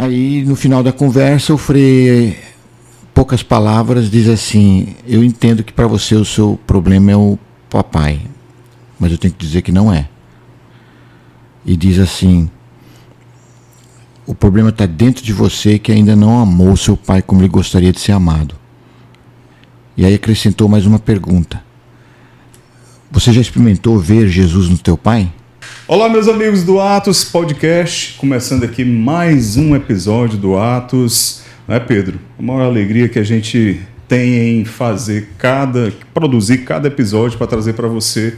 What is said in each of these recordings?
Aí, no final da conversa, o Frei, poucas palavras, diz assim: eu entendo que para você o seu problema é o papai, mas eu tenho que dizer que não é. E diz assim: o problema está dentro de você, que ainda não amou seu pai como ele gostaria de ser amado. E aí acrescentou mais uma pergunta: você já experimentou ver Jesus no teu pai? Olá, meus amigos do Atos Podcast, começando aqui mais um episódio do Atos, não é, Pedro? A maior alegria que a gente tem em produzir cada episódio para trazer para você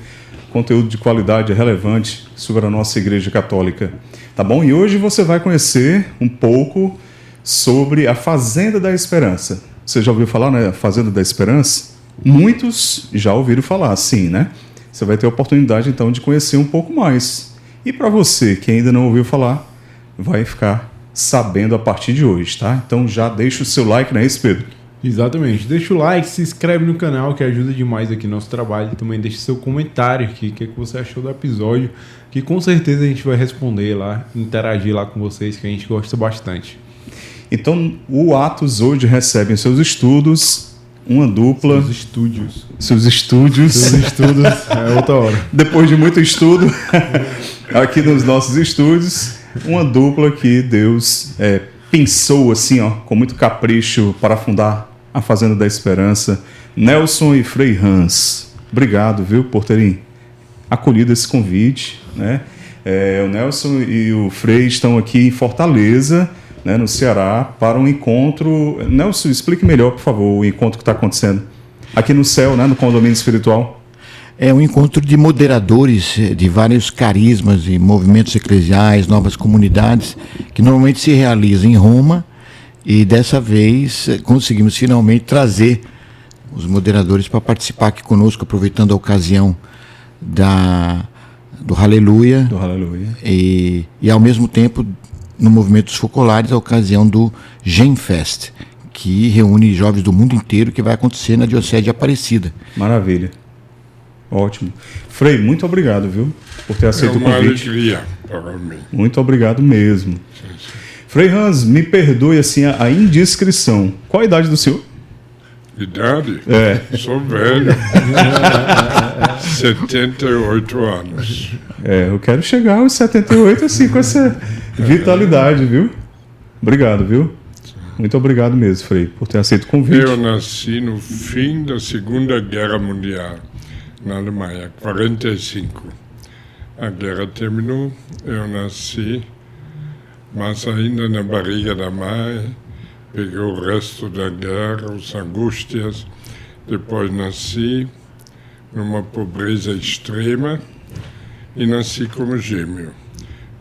conteúdo de qualidade relevante sobre a nossa Igreja Católica, tá bom? E hoje você vai conhecer um pouco sobre a Fazenda da Esperança. Você já ouviu falar, né? Fazenda da Esperança? Muitos já ouviram falar, sim, né? Você vai ter a oportunidade, então, de conhecer um pouco mais. E para você que ainda não ouviu falar, vai ficar sabendo a partir de hoje, tá? Então já deixa o seu like, não é isso, Pedro? Exatamente. Deixa o like, se inscreve no canal, que ajuda demais aqui no nosso trabalho. E também deixa seu comentário aqui, o que você achou do episódio, que com certeza a gente vai responder lá, interagir lá com vocês, que a gente gosta bastante. Então, o Atos hoje recebe em seus estudos uma dupla... Seus estúdios. É outra hora. Depois de muito estudo, aqui nos nossos estúdios, uma dupla que Deus pensou assim, ó, com muito capricho para fundar a Fazenda da Esperança, Nelson e Frei Hans. Obrigado, viu, por terem acolhido esse convite, né? O Nelson e o Frei estão aqui em Fortaleza, né, no Ceará, para um encontro. Nelson, explique melhor, por favor, o encontro que está acontecendo aqui no céu, né, no condomínio espiritual. É um encontro de moderadores de vários carismas e movimentos eclesiais, novas comunidades, que normalmente se realiza em Roma, e dessa vez conseguimos finalmente trazer os moderadores para participar aqui conosco, aproveitando a ocasião do Aleluia, e ao mesmo tempo, no movimento dos focolares, a ocasião do Genfest, que reúne jovens do mundo inteiro, que vai acontecer na Diocese de Aparecida. Maravilha. Ótimo. Frei, muito obrigado, viu, por ter aceito o convite. É uma alegria para mim. Muito obrigado mesmo. Sim. Frei Hans, me perdoe assim a indiscrição. Qual a idade do senhor? Idade? Sou velho. 78 anos. Eu quero chegar aos 78 assim, com essa vitalidade, viu? Obrigado, viu? Muito obrigado mesmo, Frei, por ter aceito o convite. Eu nasci no fim da Segunda Guerra Mundial, na Alemanha, 45. A guerra terminou, eu nasci, mas ainda na barriga da mãe, peguei o resto da guerra, as angústias. Depois nasci numa pobreza extrema e nasci como gêmeo.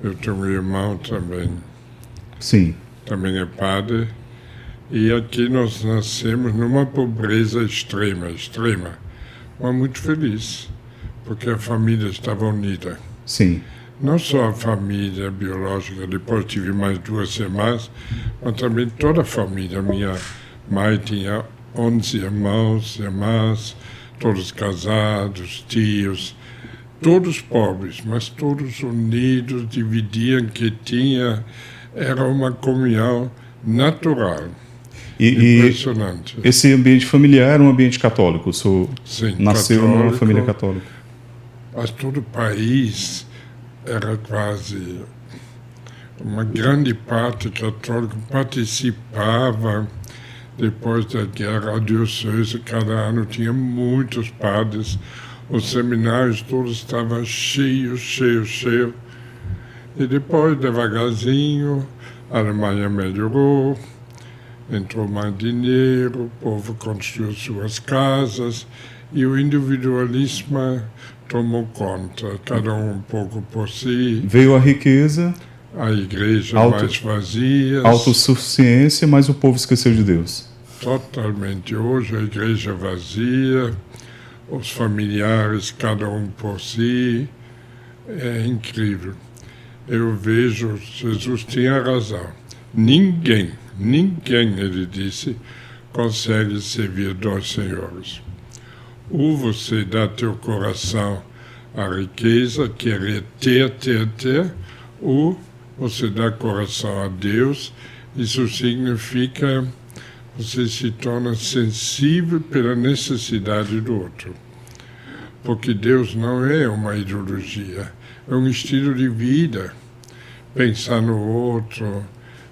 Eu tenho um irmão também. Sim. Também é padre. E aqui nós nascemos numa pobreza extrema, mas muito feliz, porque a família estava unida. Sim. Não só a família biológica, depois tive mais 2 irmãs, mas também toda a família. Minha mãe tinha 11 irmãos, irmãs, todos casados, tios, todos pobres, mas todos unidos, dividiam o que tinha, era uma comunhão natural. Impressionante. E esse ambiente familiar era um ambiente católico? O senhor nasceu católico, numa família católica? Mas todo o país era quase uma grande parte católica, participava. Depois da guerra, a diocese cada ano tinha muitos padres, os seminários todos estavam cheios. E depois, devagarzinho, a Alemanha melhorou, entrou mais dinheiro, o povo construiu suas casas e o individualismo tomou conta, cada um pouco por si. Veio a riqueza, a igreja mais vazia. Autossuficiência, mas o povo esqueceu de Deus. Totalmente. Hoje a igreja vazia, os familiares, cada um por si. É incrível. Eu vejo, Jesus tinha razão. Ninguém, ele disse, consegue servir 2 senhores. Ou você dá teu coração à riqueza, querer ter, ou você dá coração a Deus, isso significa você se torna sensível pela necessidade do outro. Porque Deus não é uma ideologia, é um estilo de vida. Pensar no outro,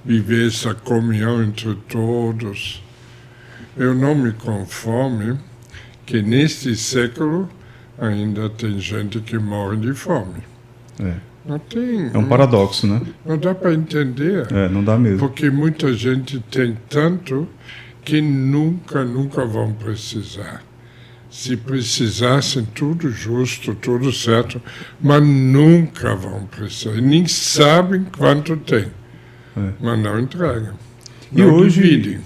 viver essa comunhão entre todos. Eu não me conformo que neste século ainda tem gente que morre de fome. Não tem. É um paradoxo, né? Não dá para entender. Não dá mesmo. Porque muita gente tem tanto que nunca vão precisar. Se precisassem, tudo justo, tudo certo, mas nunca vão precisar. Nem sabem quanto tem, mas não entregam.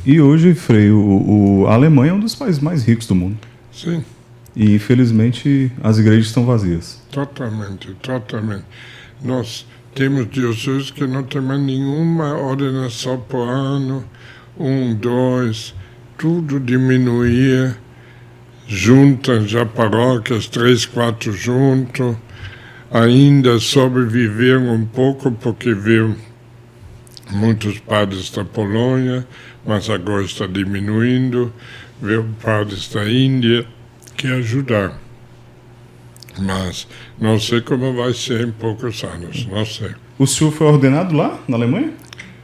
E hoje, Frei, a Alemanha é um dos países mais ricos do mundo. Sim. E, infelizmente, as igrejas estão vazias. Totalmente. Nós temos dioceses que não tem mais nenhuma ordenação por ano, 1, 2, tudo diminuía. Juntam já paróquias, 3, 4 juntos, ainda sobreviveram um pouco porque veio muitos padres da Polônia, mas agora está diminuindo, veio padres da Índia que ajudaram. Mas não sei como vai ser em poucos anos, não sei. O senhor foi ordenado lá, na Alemanha?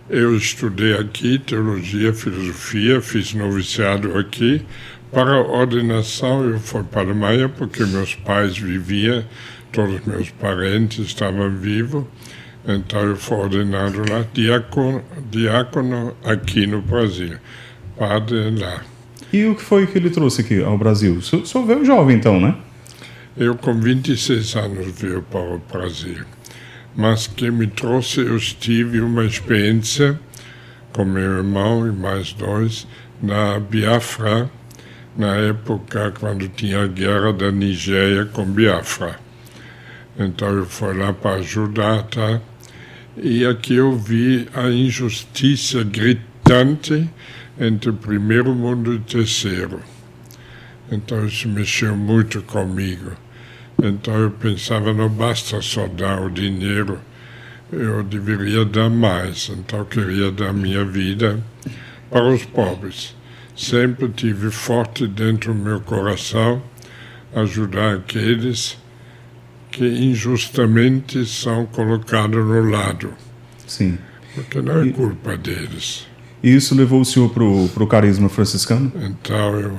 Eu estudei aqui teologia, filosofia, fiz noviciado aqui. Para a ordenação eu fui para a Alemanha porque meus pais viviam, todos meus parentes estavam vivos, então eu fui ordenado lá, diácono aqui no Brasil, padre lá. E o que foi que ele trouxe aqui ao Brasil? O senhor veio jovem então, né? Eu com 26 anos veio para o Brasil, mas que me trouxe, eu tive uma experiência com meu irmão e mais 2 na Biafra, na época quando tinha a guerra da Nigéria com Biafra. Então eu fui lá para ajudar, tá? E aqui eu vi a injustiça gritante entre o primeiro mundo e o terceiro. Então isso mexeu muito comigo. Então eu pensava, não basta só dar o dinheiro, eu deveria dar mais. Então eu queria dar minha vida para os pobres. Sempre tive forte dentro do meu coração ajudar aqueles que injustamente são colocados no lado. Sim. Porque não é culpa deles. E isso levou o senhor para o carisma franciscano? Então eu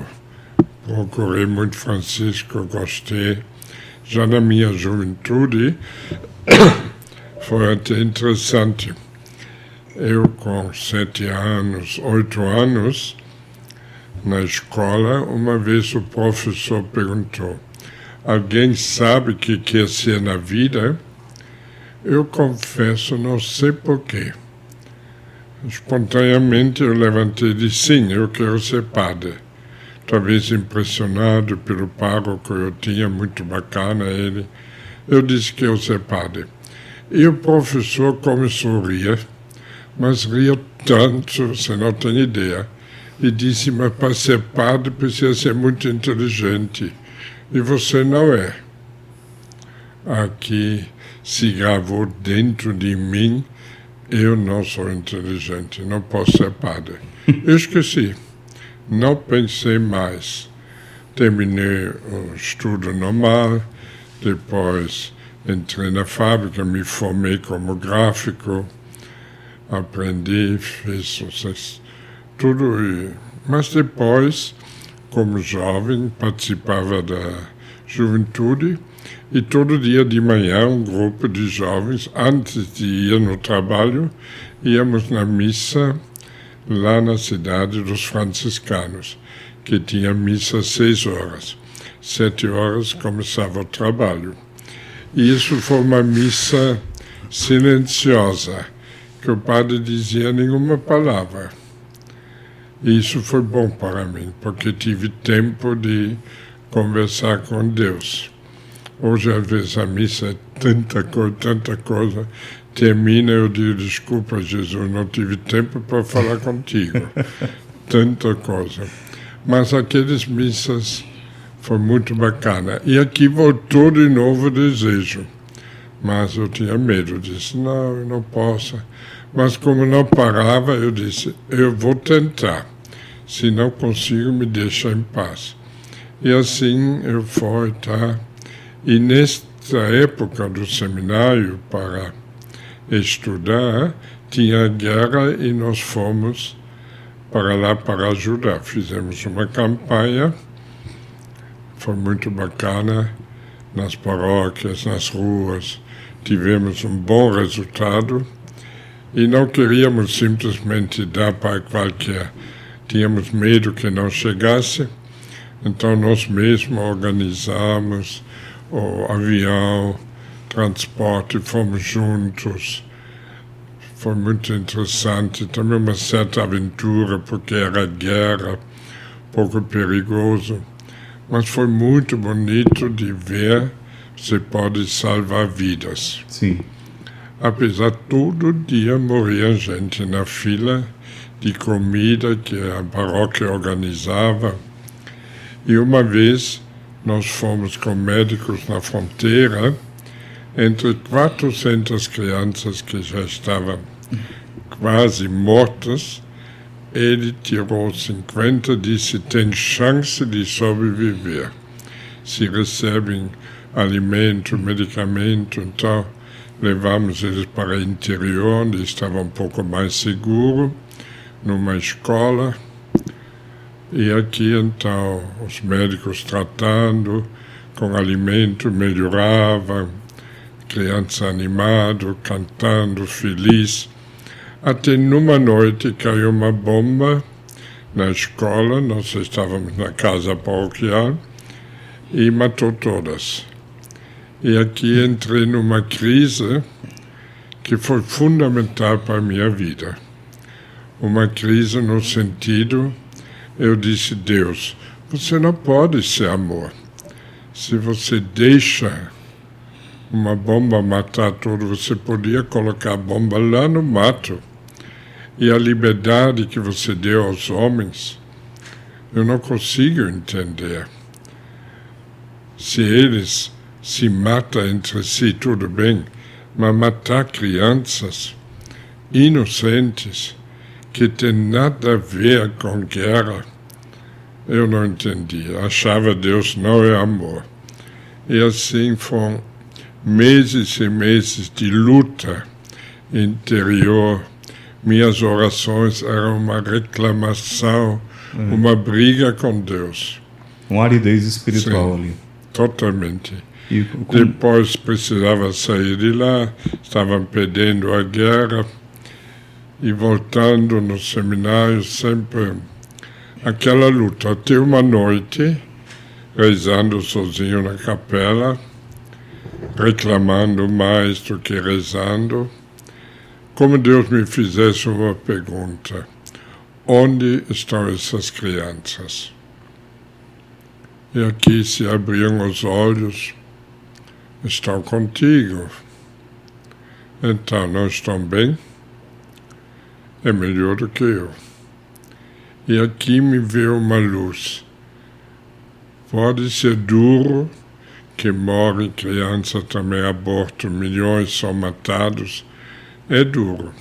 procurei muito Francisco, gostei. Já na minha juventude foi até interessante. Eu com 7 anos, 8 anos, na escola, uma vez o professor perguntou: alguém sabe o que quer ser na vida? Eu confesso, não sei porquê. Espontaneamente eu levantei e disse: sim, eu quero ser padre. Talvez impressionado pelo pároco eu tinha, muito bacana ele. Eu disse que eu ser padre. E o professor começou a rir, mas ria tanto, você não tem ideia. E disse: mas para ser padre precisa ser muito inteligente. E você não é. Aqui se gravou dentro de mim: eu não sou inteligente, não posso ser padre. Eu esqueci. Não pensei mais. Terminei o estudo normal, depois entrei na fábrica, me formei como gráfico, aprendi, fiz tudo. Mas depois, como jovem, participava da juventude e todo dia de manhã um grupo de jovens, antes de ir no trabalho, íamos na missa lá na cidade dos franciscanos, que tinha missa às 6 horas. 7 horas começava o trabalho. E isso foi uma missa silenciosa, que o padre dizia nenhuma palavra. E isso foi bom para mim, porque tive tempo de conversar com Deus. Hoje, às vezes, a missa é tanta coisa, termina, eu digo: desculpa, Jesus, não tive tempo para falar contigo. Tanta coisa. Mas aquelas missas foi muito bacana. E aqui voltou de novo o desejo. Mas eu tinha medo, disse, não, eu não posso. Mas como não parava, eu disse, eu vou tentar. Se não consigo, me deixa em paz. E assim eu fui, tá? E nesta época do seminário, para estudar, tinha guerra e nós fomos para lá para ajudar. Fizemos uma campanha, foi muito bacana, nas paróquias, nas ruas, tivemos um bom resultado e não queríamos simplesmente dar para qualquer. Tínhamos medo que não chegasse, então nós mesmos organizamos o avião, transporte, fomos juntos. Foi muito interessante, também uma certa aventura, porque era guerra, pouco perigoso. Mas foi muito bonito de ver, você pode salvar vidas. Sim. Apesar de todo dia morria gente na fila de comida que a paróquia organizava. E uma vez nós fomos com médicos na fronteira, entre 400 crianças que já estavam quase mortas, ele tirou 50 e disse, tem chance de sobreviver. Se recebem alimento, medicamento, então levamos eles para o interior, onde estava um pouco mais seguro, numa escola. E aqui, então, os médicos tratando, com alimento, melhoravam, criança animada, cantando, feliz. Até numa noite caiu uma bomba na escola, nós estávamos na casa paroquial, e matou todas. E aqui entrei numa crise que foi fundamental para a minha vida. Uma crise no sentido, eu disse, Deus, você não pode ser amor. Se você deixa uma bomba matar tudo, você podia colocar a bomba lá no mato. E a liberdade que você deu aos homens, eu não consigo entender. Se eles se matam entre si, tudo bem, mas matar crianças inocentes, que tem nada a ver com guerra, eu não entendi. Achava Deus não é amor. E assim foram meses e meses de luta interior. Minhas orações eram uma reclamação, uma briga com Deus. Uma aridez espiritual. Sim, ali. Totalmente. Depois precisava sair de lá, estavam perdendo a guerra e voltando no seminário, sempre aquela luta. Até uma noite, rezando sozinho na capela, reclamando mais do que rezando, como Deus me fizesse uma pergunta: onde estão essas crianças? E aqui se abriam os olhos, estão contigo. Então, não estão bem? É melhor do que eu. E aqui me veio uma luz. Pode ser duro, que morre criança, também aborto, milhões são matados. É duro,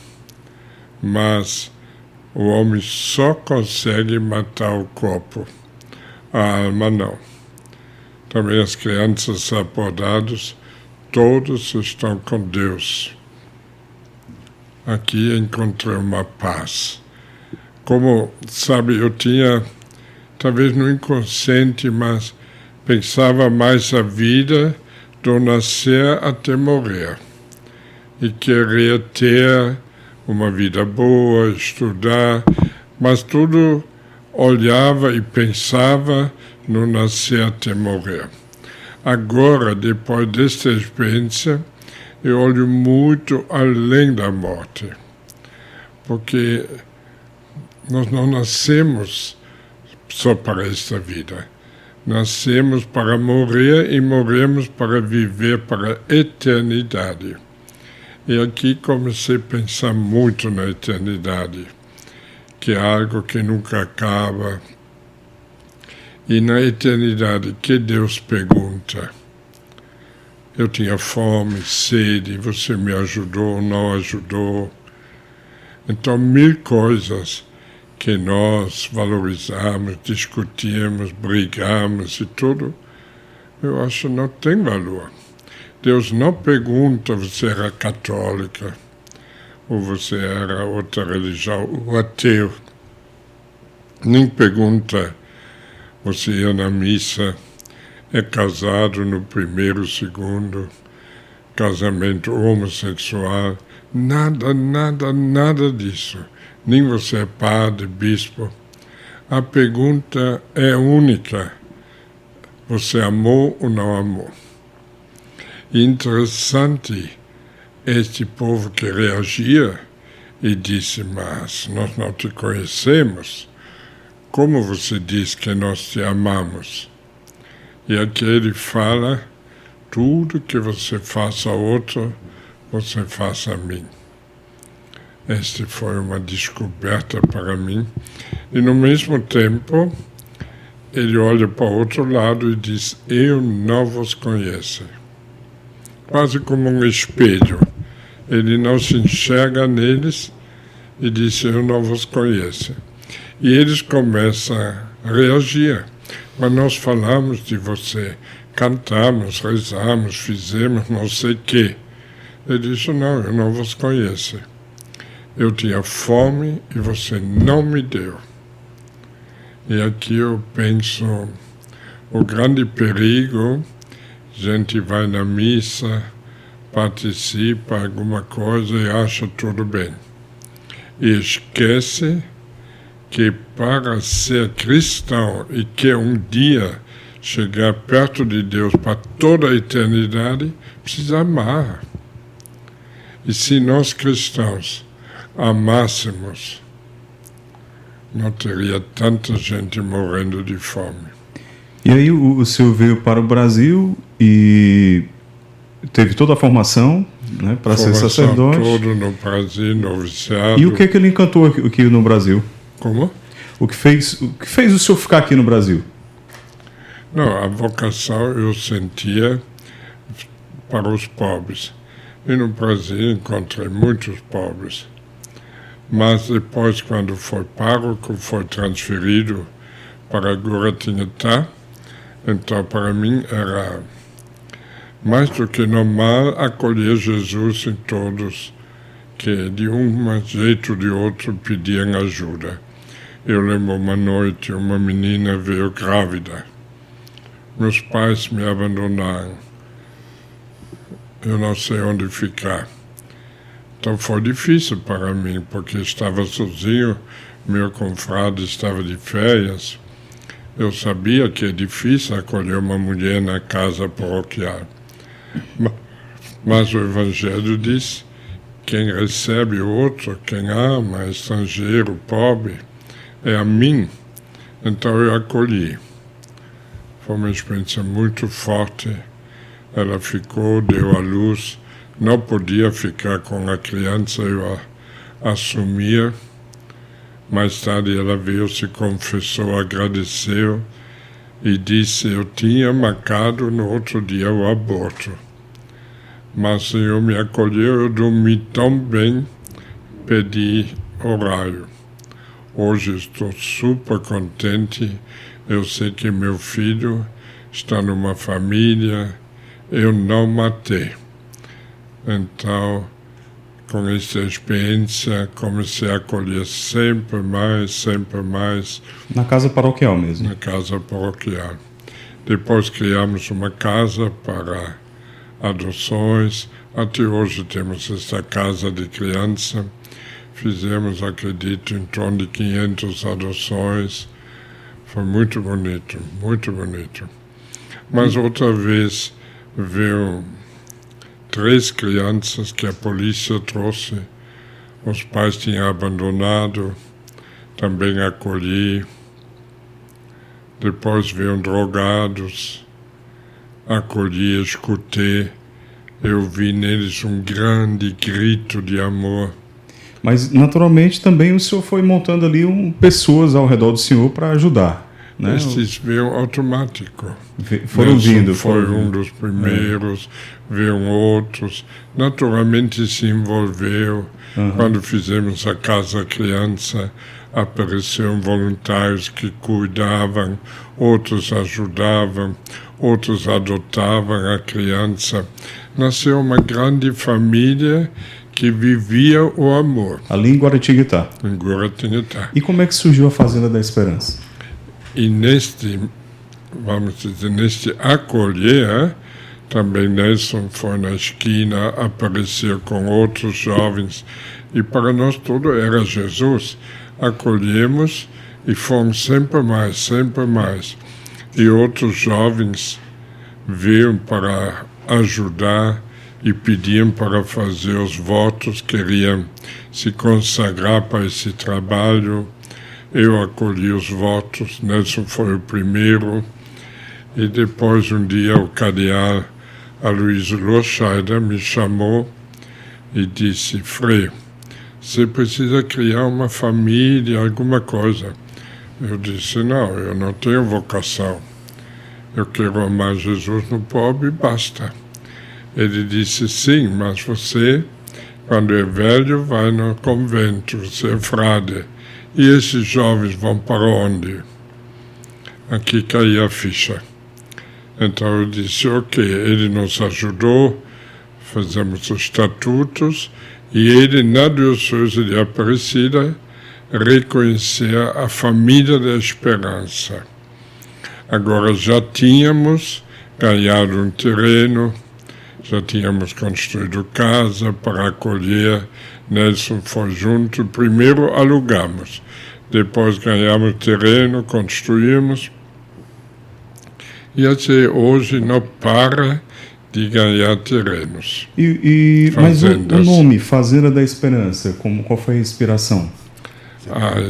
mas o homem só consegue matar o corpo, a alma não. Também as crianças abordadas, todos estão com Deus. Aqui encontrei uma paz. Como, sabe, eu tinha, talvez no inconsciente, mas pensava mais a vida do nascer até morrer. E queria ter uma vida boa, estudar, mas tudo olhava e pensava no nascer até morrer. Agora, depois desta experiência, eu olho muito além da morte, porque nós não nascemos só para esta vida. Nascemos para morrer e morremos para viver para a eternidade. E aqui comecei a pensar muito na eternidade, que é algo que nunca acaba. E na eternidade, que Deus pergunta: Eu tinha fome, sede, você me ajudou, não ajudou. Então, 1000 coisas que nós valorizamos, discutimos, brigamos e tudo, eu acho que não tem valor. Deus não pergunta se você era católica ou você era outra religião, ou ateu. Nem pergunta você ia na missa, é casado no primeiro, segundo, casamento homossexual. Nada disso. Nem você é padre, bispo. A pergunta é única. Você amou ou não amou? E interessante, este povo que reagia e disse, mas nós não te conhecemos. Como você diz que nós te amamos? E aqui ele fala, tudo que você faça a outro, você faça a mim. Esta foi uma descoberta para mim. E no mesmo tempo, ele olha para o outro lado e diz, eu não vos conheço. Quase como um espelho. Ele não se enxerga neles e diz, eu não vos conheço. E eles começam a reagir. Mas nós falamos de você, cantamos, rezamos, fizemos não sei o quê. Ele disse, não, eu não vos conheço. Eu tinha fome e você não me deu. E aqui eu penso, o grande perigo, a gente vai na missa, participa alguma coisa e acha tudo bem. E esquece que para ser cristão e que um dia chegar perto de Deus para toda a eternidade, precisa amar. E se nós cristãos amássemos, não teria tanta gente morrendo de fome. E aí o senhor veio para o Brasil e teve toda a formação, né, para ser sacerdote. Todo no Brasil, noviciado. E o que ele encantou aqui no Brasil? Como? O que fez o senhor ficar aqui no Brasil? Não, a vocação eu sentia para os pobres. E no Brasil encontrei muitos pobres. Mas depois, quando foi pároco, foi transferido para Guaratinguetá. Então, para mim, era mais do que normal acolher Jesus em todos que, de um jeito ou de outro, pediam ajuda. Eu lembro uma noite, uma menina veio grávida. Meus pais me abandonaram. Eu não sei onde ficar. Então foi difícil para mim, porque estava sozinho, meu confrade estava de férias. Eu sabia que é difícil acolher uma mulher na casa paroquial. Mas o Evangelho diz, quem recebe o outro, quem ama, estrangeiro, pobre, é a mim. Então eu acolhi. Foi uma experiência muito forte. Ela ficou, deu à luz, não podia ficar com a criança, eu assumia. Mais tarde ela veio, se confessou, agradeceu e disse, eu tinha marcado no outro dia o aborto. Mas o Senhor me acolheu, eu dormi tão bem, pedi horário. Hoje estou super contente, eu sei que meu filho está numa família, eu não matei. Então, com essa experiência, comecei a acolher sempre mais. Na casa paroquial mesmo? Na casa paroquial. Depois criamos uma casa para adoções. Até hoje temos essa casa de criança. Fizemos, acredito, em torno de 500 adoções. Foi muito bonito, muito bonito. Mas outra vez veio 3 crianças que a polícia trouxe. Os pais tinham abandonado, também acolhi. Depois veio drogados, acolhi, escutei. Eu vi neles um grande grito de amor. Mas, naturalmente, também o senhor foi montando ali pessoas ao redor do senhor para ajudar. né? Esses veio automático. Foram vindo. Foi um dos primeiros, veio outros. Naturalmente se envolveu. Quando fizemos a Casa Criança, apareceram voluntários que cuidavam, outros ajudavam, outros adotavam a criança. Nasceu uma grande família que vivia o amor. Ali em Guaratinguetá. Em Guaratinguetá. E como é que surgiu a Fazenda da Esperança? E neste acolher, também Nelson foi na esquina, apareceu com outros jovens, e para nós tudo era Jesus. Acolhemos e fomos sempre mais. E outros jovens veio para ajudar e pediam para fazer os votos, queriam se consagrar para esse trabalho. Eu acolhi os votos, Nelson foi o primeiro, e depois um dia o cardeal Aloysio Loscheider me chamou e disse: Frei, você precisa criar uma família, alguma coisa. Eu disse: não, eu não tenho vocação. Eu quero amar Jesus no pobre e basta. Ele disse: sim, mas você, quando é velho, vai no convento, você é frade. E esses jovens vão para onde? Aqui caiu a ficha. Então eu disse: ok, ele nos ajudou, fizemos os estatutos, e ele, na Diocese de Aparecida, reconhecia a família da Esperança. Agora já tínhamos ganhado um terreno, já tínhamos construído casa para acolher. Nelson foi junto. Primeiro alugamos, depois ganhamos terreno, construímos. E até hoje não para de ganhar terrenos. Mas o nome Fazenda da Esperança, qual foi a inspiração?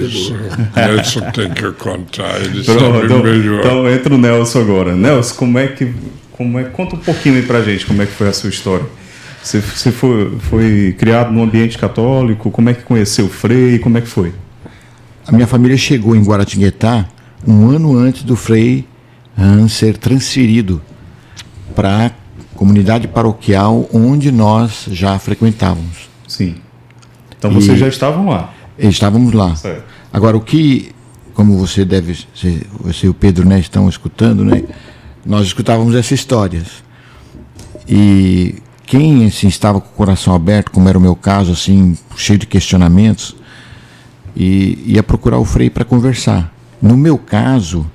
Isso Nelson tem que contar, ele sabe melhor. Então entra o Nelson agora. Nelson, conta um pouquinho aí pra gente como é que foi a sua história. Você foi criado num ambiente católico, como é que conheceu o Frei, como é que foi? A minha família chegou em Guaratinguetá um ano antes do Frei ser transferido para a comunidade paroquial onde nós já frequentávamos. Sim. Então vocês já estavam lá? Estávamos lá. Certo. Agora, como você e o Pedro, né, estão escutando, né, nós escutávamos essas histórias. E quem assim, estava com o coração aberto, como era o meu caso, assim, cheio de questionamentos, ia procurar o Frei para conversar. No meu caso,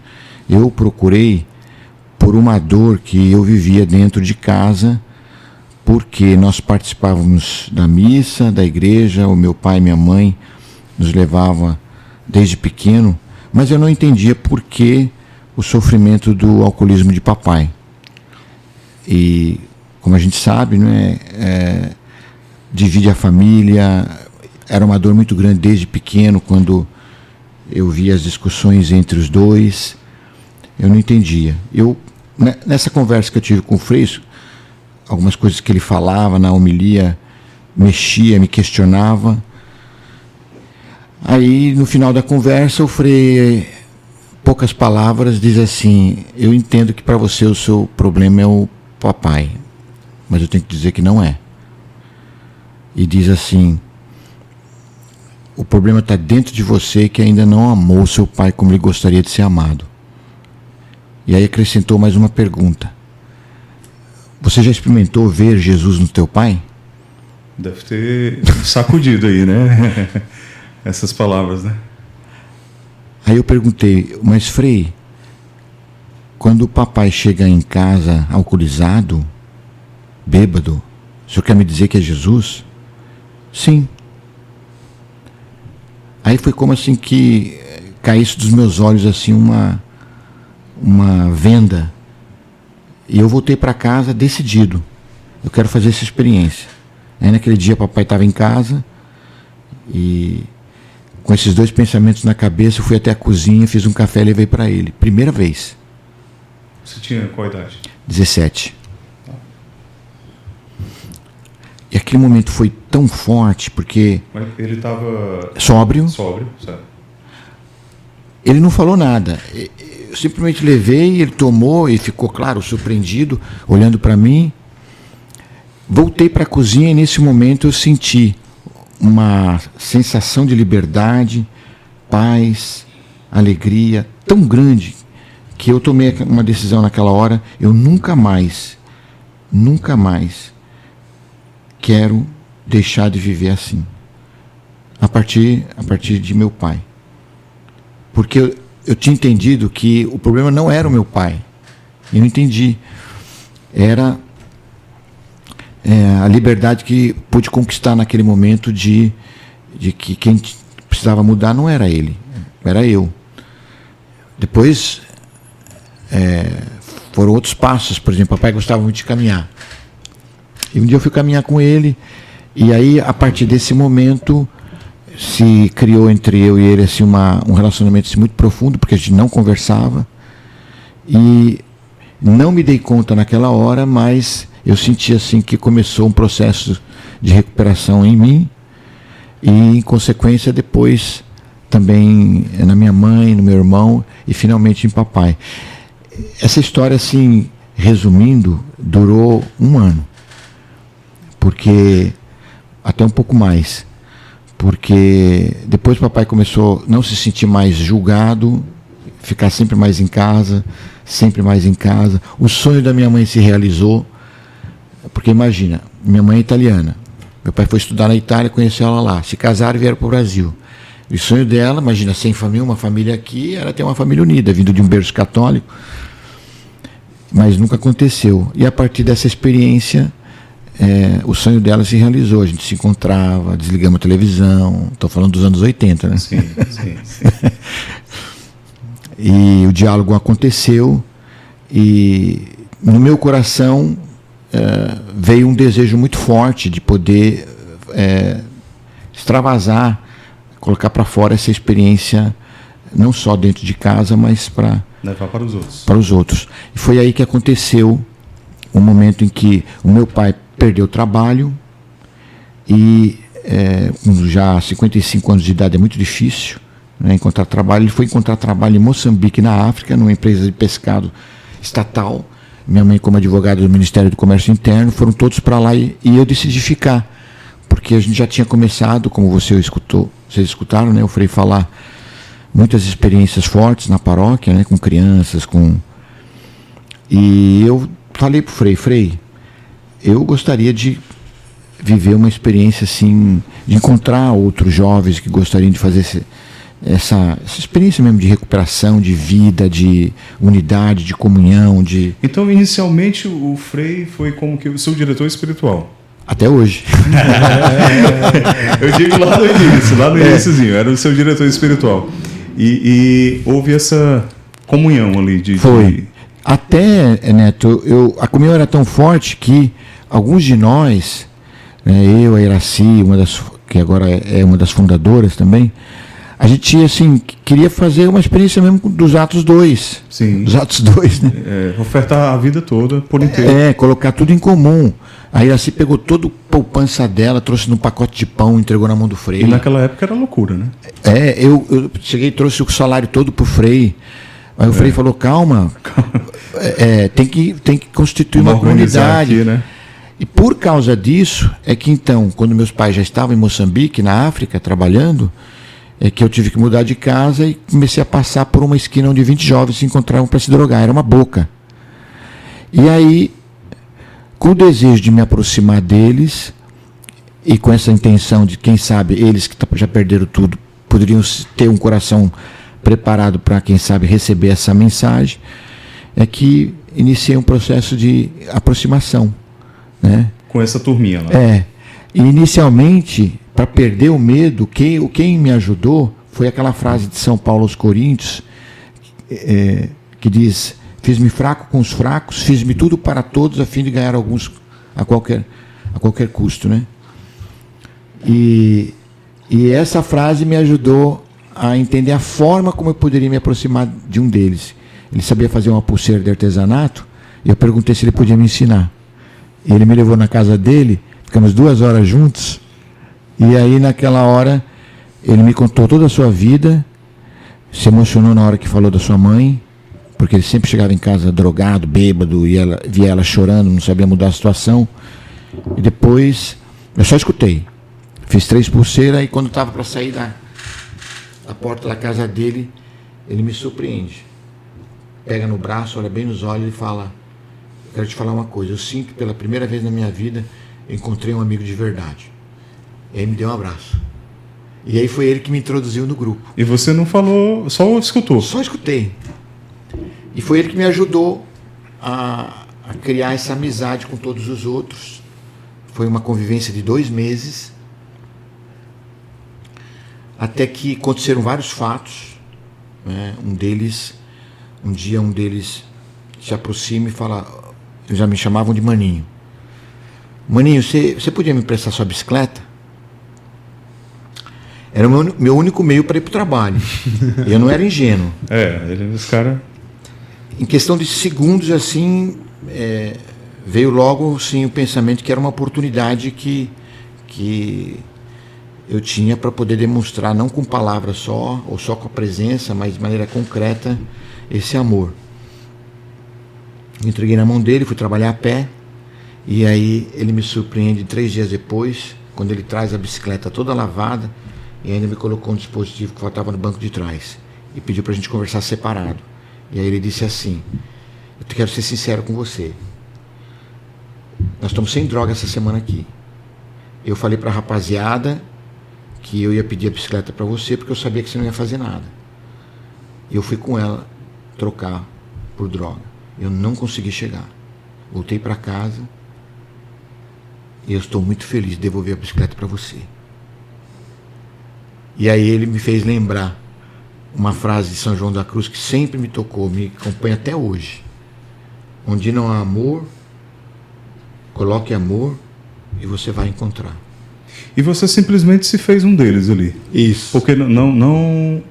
eu procurei por uma dor que eu vivia dentro de casa, porque nós participávamos da missa, da igreja, o meu pai e minha mãe nos levava desde pequeno, mas eu não entendia por que o sofrimento do alcoolismo de papai. E, como a gente sabe, né, divide a família, era uma dor muito grande desde pequeno, quando eu via as discussões entre os dois, eu não entendia. Nessa conversa que eu tive com o Frei, algumas coisas que ele falava na homilia mexia, me questionava. Aí, no final da conversa, o Frei, poucas palavras, diz assim: eu entendo que para você o seu problema é o papai, mas eu tenho que dizer que não é. E diz assim: o problema está dentro de você, que ainda não amou seu pai como ele gostaria de ser amado. E aí acrescentou mais uma pergunta: você já experimentou ver Jesus no teu pai? Deve ter sacudido aí, né? Essas palavras, né? Aí eu perguntei: mas Frei, quando o papai chega em casa alcoolizado, bêbado, o senhor quer me dizer que é Jesus? Sim. Aí foi como assim que caísse dos meus olhos assim uma venda. E eu voltei para casa decidido: eu quero fazer essa experiência. Aí naquele dia papai estava em casa e com esses dois pensamentos na cabeça eu fui até a cozinha, fiz um café e levei para ele. Primeira vez. Você tinha qual idade? 17. E aquele momento foi tão forte porque... Mas ele estava... Sóbrio. Sóbrio, certo. Ele não falou nada. eu simplesmente levei, ele tomou e ficou, claro, surpreendido, olhando para mim. Voltei para a cozinha e nesse momento eu senti uma sensação de liberdade, paz, alegria tão grande que eu tomei uma decisão naquela hora. Eu nunca mais quero deixar de viver assim. A partir de meu pai. Porque eu tinha entendido que o problema não era o meu pai. Eu entendi. Era a liberdade que pude conquistar naquele momento de que quem precisava mudar não era ele, era eu. Depois foram outros passos. Por exemplo, papai gostava muito de caminhar. E um dia eu fui caminhar com ele, e aí, a partir desse momento, se criou entre eu e ele assim, um relacionamento assim, muito profundo, porque a gente não conversava. E não me dei conta naquela hora, mas eu senti assim que começou um processo de recuperação em mim, e em consequência depois também na minha mãe, no meu irmão e finalmente em papai. Essa história, assim, resumindo, durou 1 ano. Porque até um pouco mais, porque depois o papai começou a não se sentir mais julgado, ficar sempre mais em casa. O sonho da minha mãe se realizou, porque imagina, minha mãe é italiana, meu pai foi estudar na Itália, conheceu ela lá, se casaram e vieram para o Brasil. E o sonho dela, imagina, sem família, uma família aqui, era ter uma família unida, vindo de um berço católico, mas nunca aconteceu. E a partir dessa experiência, o sonho dela se realizou. A gente se encontrava, desligamos a televisão. Estou falando dos anos 80, né? Sim. E o diálogo aconteceu, e no meu coração veio um desejo muito forte de poder extravasar, colocar para fora essa experiência, não só dentro de casa, mas para levar para os outros. Para os outros. E foi aí que aconteceu um momento em que o meu pai perdeu o trabalho, e com já 55 anos de idade é muito difícil, né, encontrar trabalho. Ele foi encontrar trabalho em Moçambique, na África, numa empresa de pescado estatal. Minha mãe, como advogada do Ministério do Comércio Interno, foram todos para lá, e eu decidi ficar, porque a gente já tinha começado, como vocês escutaram, né, o Frei falar, muitas experiências fortes na paróquia, né, com crianças, e eu falei para o Frei, eu gostaria de viver uma experiência assim, de encontrar outros jovens que gostariam de fazer essa experiência mesmo de recuperação, de vida, de unidade, de comunhão. Então, inicialmente, o Frei foi como que o seu diretor espiritual? Até hoje. Eu digo lá no iníciozinho, era o seu diretor espiritual. E houve essa comunhão ali Foi. Até, Neto, a comunhão era tão forte que alguns de nós, eu, a Iraci, que agora é uma das fundadoras também, a gente assim, queria fazer uma experiência mesmo dos Atos 2. Sim. Dos Atos 2, né? Ofertar a vida toda, por inteiro. Colocar tudo em comum. A Iraci pegou toda a poupança dela, trouxe num pacote de pão, entregou na mão do Frei. E naquela época era loucura, né? Eu cheguei e trouxe o salário todo pro Frei. Aí o Frei falou, calma. Tem que constituir uma comunidade. Aqui, né? E por causa disso, é que então, quando meus pais já estavam em Moçambique, na África, trabalhando, é que eu tive que mudar de casa e comecei a passar por uma esquina onde 20 jovens se encontravam para se drogar. Era uma boca. E aí, com o desejo de me aproximar deles, e com essa intenção de, quem sabe, eles que já perderam tudo, poderiam ter um coração preparado para, quem sabe, receber essa mensagem, é que iniciei um processo de aproximação, né? Com essa turminha lá. E inicialmente, para perder o medo, quem me ajudou foi aquela frase de São Paulo aos Coríntios, que diz: fiz-me fraco com os fracos, fiz-me tudo para todos, a fim de ganhar alguns a qualquer custo, né? E essa frase me ajudou a entender a forma como eu poderia me aproximar de um deles. Ele sabia fazer uma pulseira de artesanato, e eu perguntei se ele podia me ensinar. Ele me levou na casa dele, ficamos 2 horas juntos, e aí naquela hora ele me contou toda a sua vida, se emocionou na hora que falou da sua mãe, porque ele sempre chegava em casa drogado, bêbado, e via ela chorando, não sabia mudar a situação. E depois, eu só escutei. Fiz 3 pulseiras, e quando estava para sair da porta da casa dele, ele me surpreende. Pega no braço, olha bem nos olhos e fala: eu quero te falar uma coisa, eu sinto que pela primeira vez na minha vida eu encontrei um amigo de verdade. E aí me deu um abraço. E aí foi ele que me introduziu no grupo. E você não falou, só escutou? Só escutei. E foi ele que me ajudou a criar essa amizade com todos os outros. Foi uma convivência de 2 meses. Até que aconteceram vários fatos. Né? Um deles se aproxima e fala, eles já me chamavam de Maninho. Maninho, você podia me emprestar sua bicicleta? Era o meu único meio para ir para o trabalho. Eu não era ingênuo. Os caras... Em questão de segundos, assim, veio logo assim, o pensamento que era uma oportunidade que eu tinha para poder demonstrar, não com palavras só, ou só com a presença, mas de maneira concreta, esse amor. Me entreguei na mão dele, fui trabalhar a pé, e aí ele me surpreende 3 dias depois, quando ele traz a bicicleta toda lavada, e ainda me colocou um dispositivo que faltava no banco de trás, e pediu para a gente conversar separado. E aí ele disse assim: eu quero ser sincero com você, nós estamos sem droga essa semana aqui. Eu falei para a rapaziada que eu ia pedir a bicicleta para você, porque eu sabia que você não ia fazer nada. E eu fui com ela trocar por droga. Eu não consegui chegar. Voltei para casa e eu estou muito feliz de devolver a bicicleta para você. E aí ele me fez lembrar uma frase de São João da Cruz que sempre me tocou, me acompanha até hoje. Onde não há amor, coloque amor e você vai encontrar. E você simplesmente se fez um deles ali. Isso. Porque não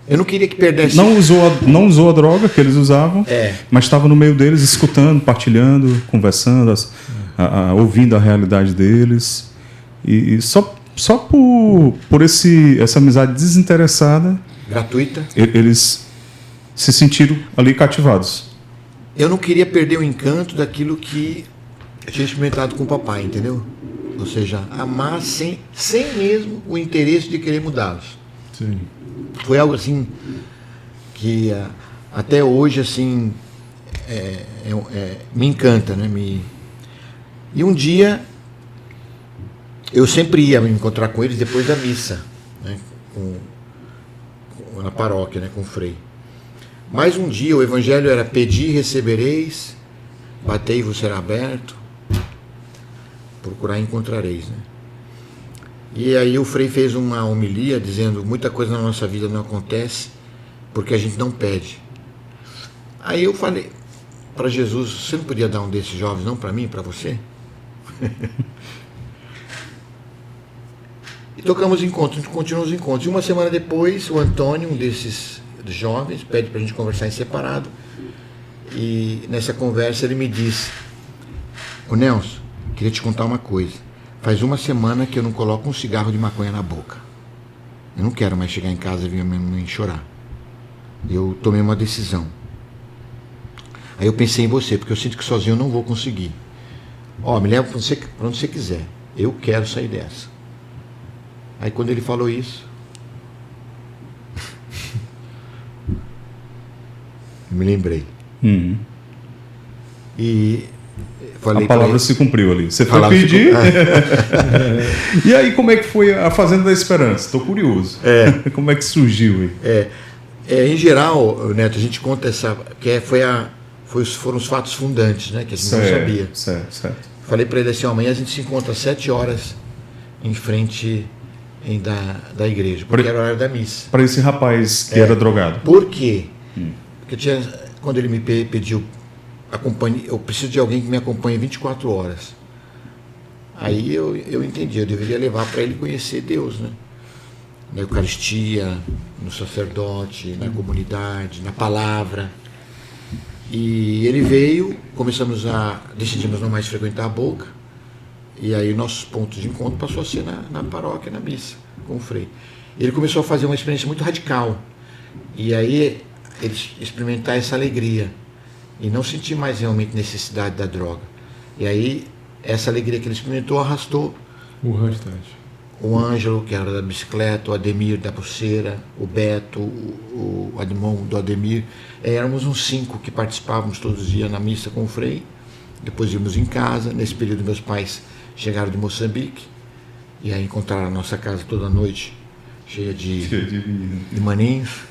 eu não queria que perdesse. Não usou a droga que eles usavam, mas estava no meio deles, escutando, partilhando, conversando, ouvindo a realidade deles. E só por essa amizade desinteressada, gratuita, eles se sentiram ali cativados. Eu não queria perder o encanto daquilo que eu tinha experimentado com o papai, entendeu? Ou seja, amar sem mesmo o interesse de querer mudá-los. Sim. Foi algo assim que até hoje assim me encanta, né? E um dia eu sempre ia me encontrar com eles depois da missa, né? Na paróquia, né? Com o frei. Mas um dia o evangelho era: pedi e recebereis, batei e vos será aberto, procurar e encontrareis, né? E aí o frei fez uma homilia dizendo: muita coisa na nossa vida não acontece porque a gente não pede. Aí eu falei para Jesus: você não podia dar um desses jovens não para mim, para você? E tocamos encontros, continuamos encontros. E uma semana depois, o Antônio, um desses jovens, pede para a gente conversar em separado. E nessa conversa ele me disse: ô Nelson, queria te contar uma coisa. Faz uma semana que eu não coloco um cigarro de maconha na boca. Eu não quero mais chegar em casa e ver minha mãe chorar. Eu tomei uma decisão. Aí eu pensei em você, porque eu sinto que sozinho eu não vou conseguir. Me leva para onde você quiser. Eu quero sair dessa. Aí quando ele falou isso, eu me lembrei. E falei, a palavra se cumpriu ali. Você foi palavra pedir. E aí, como é que foi a Fazenda da Esperança? Estou curioso. Como é que surgiu aí? Em geral, Neto, a gente conta essa. Foram os fatos fundantes, né? Que a gente não sabia. Certo. Falei para ele assim: amanhã a gente se encontra às 7 horas em frente da igreja, porque era o horário da missa. Para esse rapaz que era drogado. Por quê? Porque quando ele me pediu eu preciso de alguém que me acompanhe 24 horas. Aí eu entendi, eu deveria levar para ele conhecer Deus, né? Na Eucaristia, no sacerdote, na comunidade, na palavra. E ele veio, decidimos não mais frequentar a boca, e aí nossos pontos de encontro passou a ser na paróquia, na missa, com o frei. Ele começou a fazer uma experiência muito radical, e aí ele experimentar essa alegria e não sentir mais realmente necessidade da droga. E aí, essa alegria que ele experimentou arrastou O restante. o Ângelo, que era da bicicleta, o Ademir da pulseira, o Beto, o irmão do Ademir. Éramos uns 5 que participávamos todos os dias na missa com o Frei. Depois íamos em casa. Nesse período, meus pais chegaram de Moçambique e aí encontraram a nossa casa toda noite cheia de maninhos.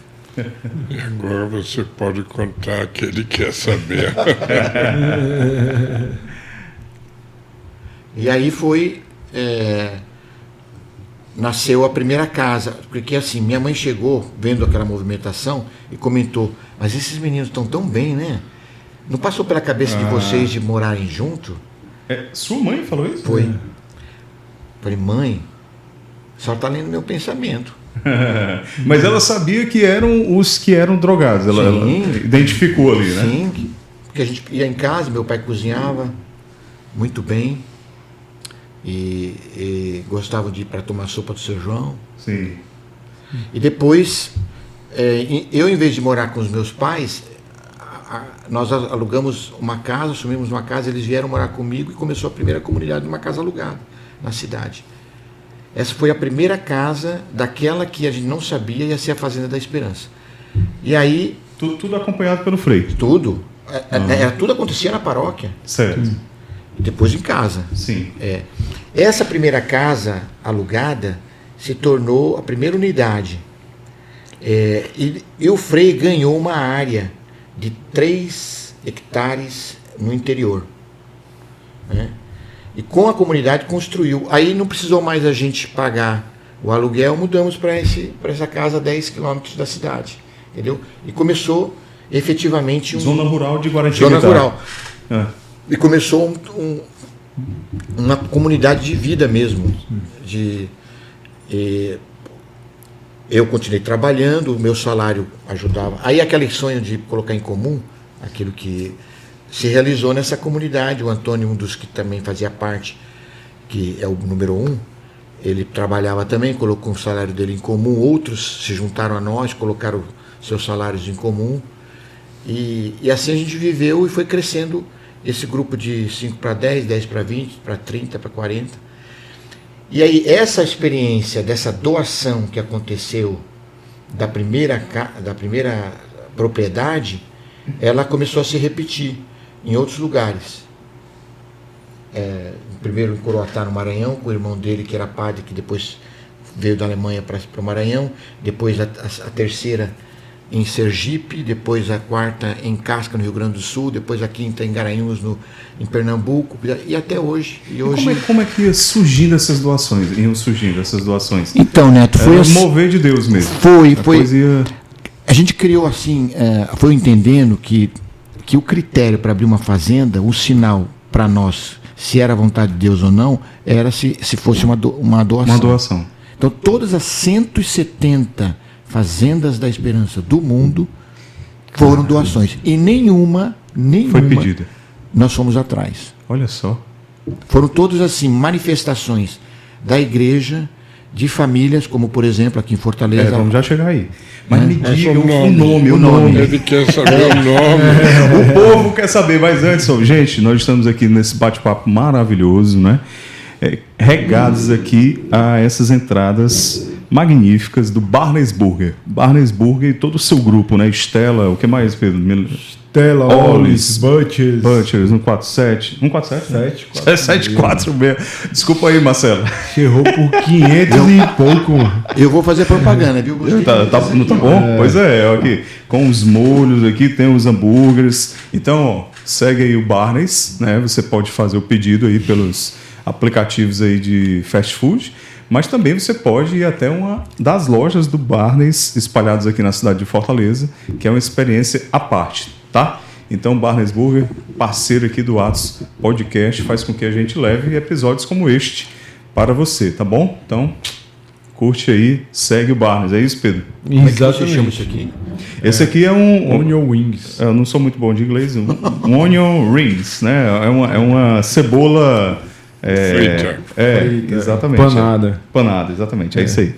E agora você pode contar que ele quer saber. E aí nasceu a primeira casa, porque assim, minha mãe chegou vendo aquela movimentação e comentou, mas esses meninos estão tão bem, né? Não passou pela cabeça de vocês de morarem junto? Sua mãe falou isso? Foi. Falei, mãe, só está lendo meu pensamento. Mas ela sabia que eram os que eram drogados, ela identificou ali, né? Sim, porque a gente ia em casa, meu pai cozinhava muito bem e gostava de ir para tomar sopa do seu João. Sim. E depois, eu em vez de morar com os meus pais, nós alugamos uma casa, assumimos uma casa, eles vieram morar comigo e começou a primeira comunidade de uma casa alugada na cidade. Essa foi a primeira casa daquela que a gente não sabia ia ser a Fazenda da Esperança. E aí... Tudo acompanhado pelo Frei? Tudo. Tudo acontecia na paróquia. Certo. E depois em casa. Sim. Essa primeira casa alugada se tornou a primeira unidade. E o Frei ganhou uma área de 3 hectares no interior. Né? E com a comunidade construiu. Aí não precisou mais a gente pagar o aluguel, mudamos para essa casa a 10 quilômetros da cidade. Entendeu? E começou efetivamente Zona rural de Guaratinguetá. Zona rural. E começou uma comunidade de vida mesmo. Eu continuei trabalhando, o meu salário ajudava. Aí aquele sonho de colocar em comum aquilo que se realizou nessa comunidade. O Antônio, um dos que também fazia parte, que é o número 1, ele trabalhava também, colocou o salário dele em comum. Outros se juntaram a nós, colocaram seus salários em comum. E assim a gente viveu e foi crescendo esse grupo de 5 para 10, 10 para 20, para 30, para 40. E aí essa experiência dessa doação que aconteceu da primeira propriedade, ela começou a se repetir em outros lugares. Primeiro em Coroatá, no Maranhão, com o irmão dele, que era padre, que depois veio da Alemanha para o Maranhão, depois a terceira em Sergipe, depois a quarta em Casca, no Rio Grande do Sul, depois a quinta em Garanhuns, em Pernambuco, e até hoje. Como é que ia surgindo essas doações? Então, Neto, foi assim, mover de Deus mesmo. Foi. A gente criou assim, foi entendendo que o critério para abrir uma fazenda, o sinal para nós, se era a vontade de Deus ou não, era se fosse uma doação. Uma doação. Então, todas as 170 fazendas da Esperança do mundo foram doações. E nenhuma foi pedida. Nós fomos atrás. Olha só. Foram todas assim, manifestações da igreja, de famílias, como por exemplo aqui em Fortaleza. Vamos já chegar aí. Mas me diga o nome. Ele quer saber o nome. O povo quer saber, mas antes, gente, nós estamos aqui nesse bate-papo maravilhoso, né? Regados aqui a essas entradas magníficas do Barnes Burger. Barnes Burger e todo o seu grupo, né? Estela, o que mais, Pedro? Stella, Ollis, Butchers, 147. 147? 774 mesmo. Desculpa aí, Marcelo. Errou por 500 e pouco. Eu vou fazer propaganda, viu? Não tá bom? Pois aqui. Com os molhos aqui, tem os hambúrgueres. Então, segue aí o Barnes, né? Você pode fazer o pedido aí pelos aplicativos aí de fast food. Mas também você pode ir até uma das lojas do Barnes espalhadas aqui na cidade de Fortaleza, que é uma experiência à parte, tá? Então, Barnes Burger, parceiro aqui do Atos Podcast, faz com que a gente leve episódios como este para você, tá bom? Então, curte aí, segue o Barnes. É isso, Pedro? Como é que você chama isso aqui? Esse aqui é um Onion Wings. Eu não sou muito bom de inglês. Um onion rings, né? É uma cebola Frita. Exatamente. Panada, exatamente. É isso aí.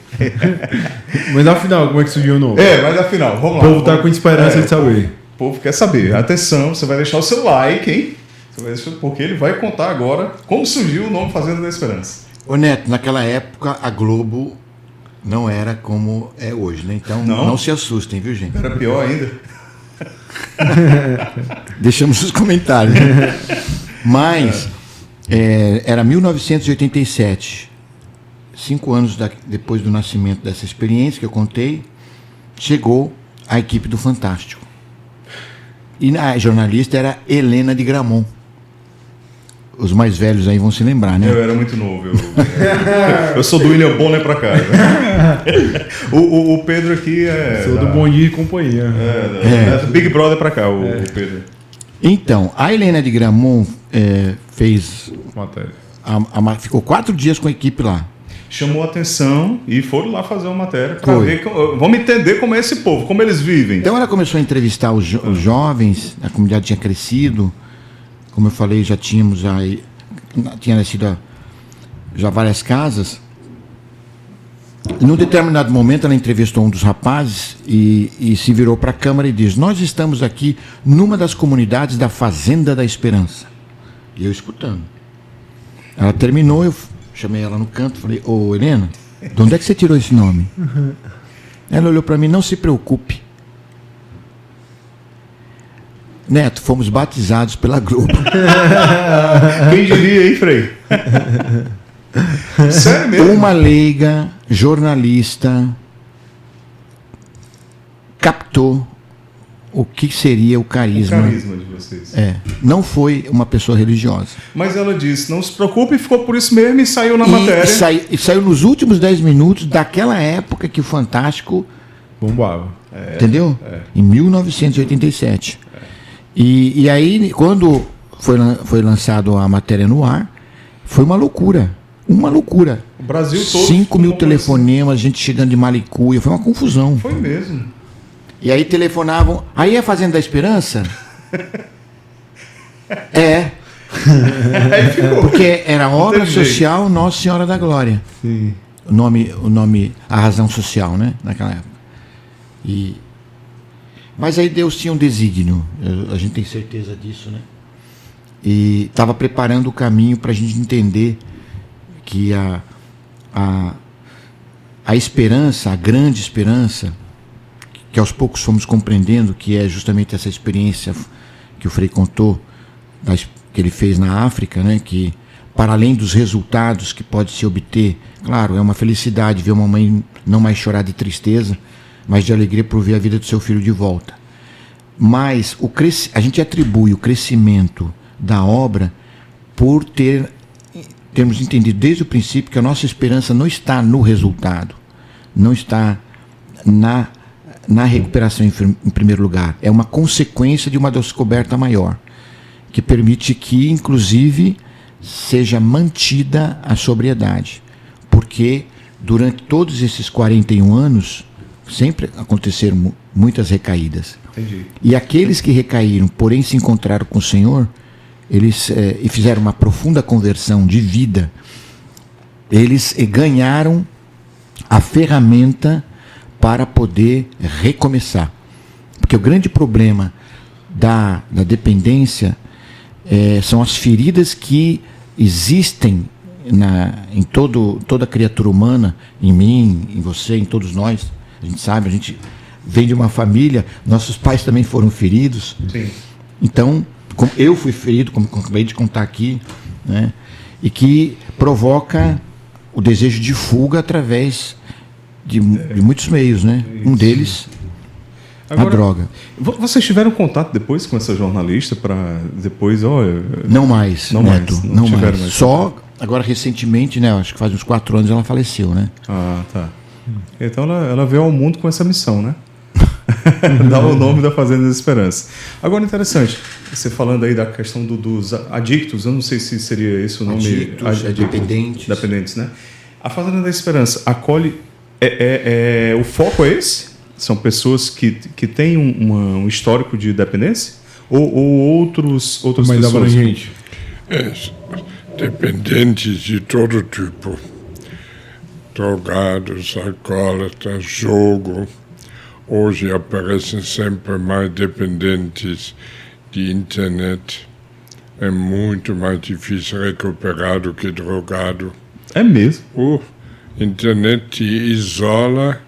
Mas afinal, como é que surgiu o nome? Mas afinal, vamos O lá. povo tá com esperança de saber. O povo quer saber. Atenção, você vai deixar o seu like, hein? Porque ele vai contar agora como surgiu o nome Fazenda da Esperança. Ô Neto, naquela época a Globo não era como é hoje, né? Então não se assustem, viu, gente? Era pior ainda. Deixamos os comentários. Mas era 1987, 5 anos depois do nascimento dessa experiência que eu contei, chegou a equipe do Fantástico. E a jornalista era Helena de Gramont. Os mais velhos aí vão se lembrar, né? Eu era muito novo. Eu sou do William Bonner pra cá. Né? O Pedro aqui é... Sou do Bom Dia e Companhia. Big Brother pra cá, o Pedro. Então, a Helena de Gramont fez... Matéria. Ficou 4 dias com a equipe lá. Chamou a atenção e foram lá fazer uma matéria para ver... Vamos entender como é esse povo, como eles vivem. Então ela começou a entrevistar os jovens, a comunidade tinha crescido. Como eu falei, já tínhamos aí... Tinha nascido já várias casas. E num determinado momento ela entrevistou um dos rapazes e se virou para a câmera e diz: nós estamos aqui numa das comunidades da Fazenda da Esperança. E eu escutando. Ela terminou, eu chamei ela no canto e falei: ô Helena, de onde é que você tirou esse nome? Ela olhou para mim: não se preocupe, Neto, fomos batizados pela Globo. Quem diria, hein, Frei? Sério mesmo? Uma leiga jornalista captou o que seria o carisma. O carisma de vocês. Não foi uma pessoa religiosa. Mas ela disse: não se preocupe, ficou por isso mesmo e saiu na matéria. E saiu nos últimos 10 minutos daquela época que o Fantástico bombava. Entendeu? Em 1987. E aí, quando foi lançado a matéria no ar, foi uma loucura. Uma loucura. O Brasil todo. 5 mil telefonemas, gente chegando de Malicuia. Foi uma confusão. Foi mesmo. E aí telefonavam. Aí é Fazenda da Esperança? Aí ficou. Porque era obra social Nossa Senhora da Glória. Sim. O nome, a razão social, né? Naquela época. Mas aí Deus tinha um desígnio. A gente tem certeza disso, né? E estava preparando o caminho para a gente entender que a esperança, a grande esperança, que aos poucos fomos compreendendo, que é justamente essa experiência que o Frei contou, que ele fez na África, né? Que para além dos resultados que pode se obter, claro, é uma felicidade ver uma mãe não mais chorar de tristeza, mas de alegria por ver a vida do seu filho de volta. Mas a gente atribui o crescimento da obra por termos entendido desde o princípio que a nossa esperança não está no resultado, não está na recuperação em primeiro lugar. É uma consequência de uma descoberta maior, que permite que, inclusive, seja mantida a sobriedade. Porque durante todos esses 41 anos, sempre aconteceram muitas recaídas. Entendi. E aqueles que recaíram, porém se encontraram com o Senhor, eles e fizeram uma profunda conversão de vida, eles ganharam a ferramenta para poder recomeçar. Porque o grande problema da dependência são as feridas que existem em toda criatura humana, em mim, em você, em todos nós. A gente sabe, a gente vem de uma família, nossos pais também foram feridos. Sim. Então, como eu fui ferido, como acabei de contar aqui, né, e que provoca o desejo de fuga através de muitos meios, né? Um deles, Agora, a droga. Vocês tiveram contato depois com essa jornalista para depois, Não mais, não Neto, mais, não tiveram mais. mais Só agora recentemente, né? Acho que faz uns 4 anos ela faleceu, né? Ah, tá. Então ela veio ao mundo com essa missão, né? Dá o nome da Fazenda da Esperança. Agora, interessante, você falando aí da questão dos adictos, eu não sei se seria esse o nome. Dependentes. Dependentes, né? A Fazenda da Esperança acolhe. O foco é esse? São pessoas que têm um histórico de dependência? Ou outras mais pessoas? abrangente. dependentes de todo tipo, drogados, alcoólatras, jogo. Hoje aparecem sempre mais dependentes de internet. É muito mais difícil recuperar do que drogado. É mesmo? A internet te isola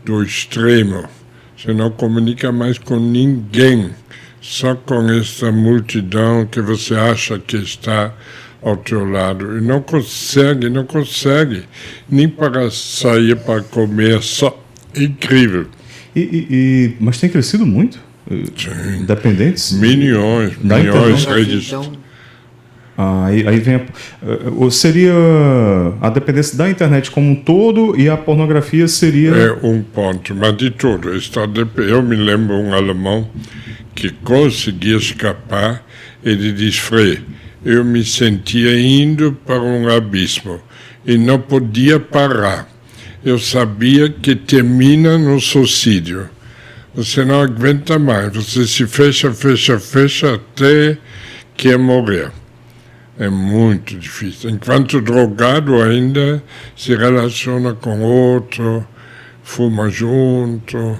do extremo. Você não comunica mais com ninguém, só com essa multidão que você acha que está ao teu lado. E não consegue, nem para sair para comer, só incrível. Mas tem crescido muito? Sim. Dependentes? Milhões registrados. Aí vem seria a dependência da internet como um todo e a pornografia seria... É um ponto, mas de tudo. Eu me lembro um alemão que conseguia escapar. Ele diz, Frei, eu me sentia indo para um abismo e não podia parar. Eu sabia que termina no suicídio. Você não aguenta mais, você se fecha até quer morrer. É muito difícil. Enquanto drogado ainda se relaciona com outro, fuma junto,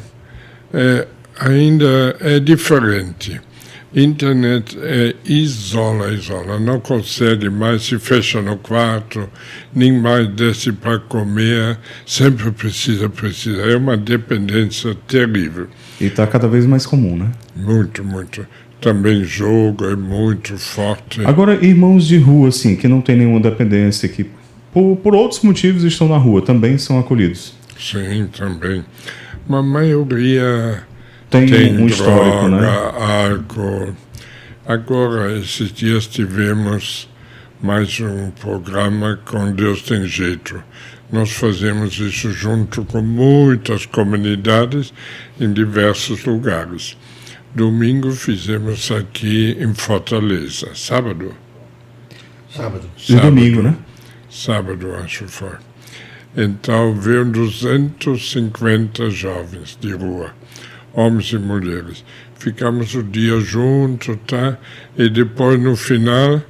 ainda é diferente. Internet isola, não consegue mais, se fecha no quarto, nem mais desce para comer, sempre precisa. É uma dependência terrível. E está cada vez mais comum, né? Muito. Também jogo é muito forte. Agora, irmãos de rua, assim, que não tem nenhuma dependência, que por outros motivos estão na rua, também são acolhidos? Sim, também. Mas a maioria tem um droga, histórico, né? Álcool. Agora, esses dias tivemos mais um programa com Deus Tem Jeito. Nós fazemos isso junto com muitas comunidades em diversos lugares. Domingo fizemos aqui em Fortaleza. Sábado. E domingo, né? Sábado, acho que foi. Então, veio 250 jovens de rua, homens e mulheres. Ficamos o dia juntos, tá? E depois, no final,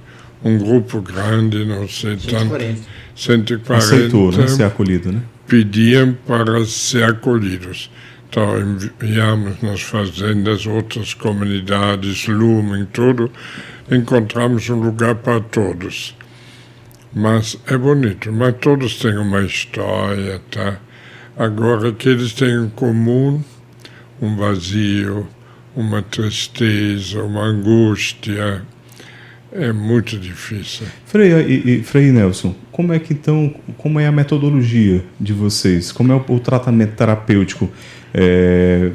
um grupo grande, não sei, 140. Aceitou, né? Ser acolhido, né? Pediam para ser acolhidos. Então, enviamos nas fazendas, outras comunidades, Lumen, tudo. Encontramos um lugar para todos. Mas é bonito, mas todos têm uma história, tá? Agora, que eles têm em comum um vazio, uma tristeza, uma angústia, é muito difícil. Frei Nelson, como é a metodologia de vocês? Como é o tratamento terapêutico?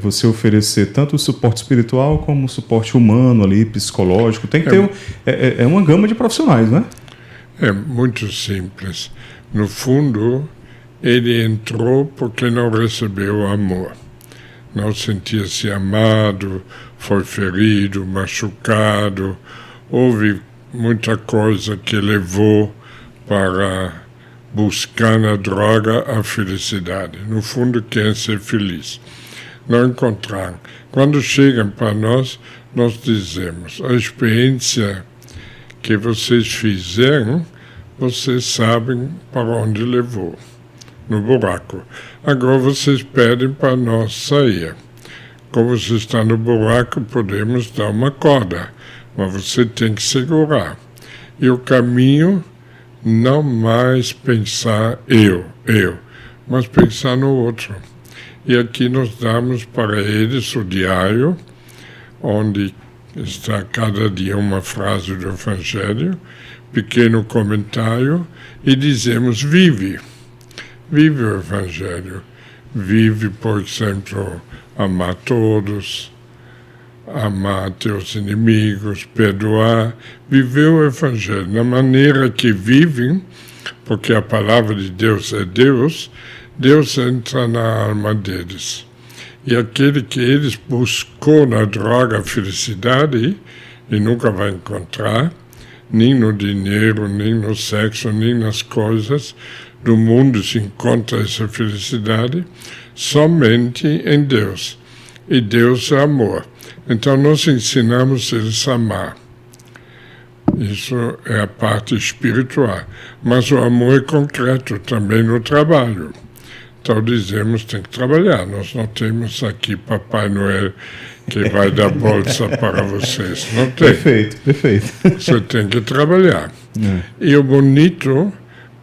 Você oferecer tanto o suporte espiritual como o suporte humano ali, psicológico. Tem que ter uma gama de profissionais, né? É muito simples. No fundo, ele entrou porque não recebeu amor. Não sentia-se amado, foi ferido, machucado. Houve muita coisa que levou para buscar na droga a felicidade. No fundo, querem ser feliz. Não encontraram. Quando chegam para nós dizemos, a experiência que vocês fizeram, vocês sabem para onde levou, no buraco. Agora vocês pedem para nós sair. Como você está no buraco, podemos dar uma corda, mas você tem que segurar. E o caminho, não mais pensar eu, mas pensar no outro. E aqui nós damos para eles o diário, onde está cada dia uma frase do Evangelho, pequeno comentário, e dizemos, vive o Evangelho. Vive, por exemplo, amar todos, amar teus inimigos, perdoar, viver o Evangelho. Na maneira que vivem, porque a palavra de Deus é Deus, Deus entra na alma deles. E aquele que eles buscou na droga a felicidade, e nunca vai encontrar, nem no dinheiro, nem no sexo, nem nas coisas do mundo se encontra essa felicidade, somente em Deus. E Deus é amor. Então nós ensinamos eles a amar. Isso é a parte espiritual. Mas o amor é concreto também no trabalho. Então dizemos tem que trabalhar. Nós não temos aqui Papai Noel que vai dar bolsa para vocês. Não tem. Perfeito, perfeito. Você tem que trabalhar. E o bonito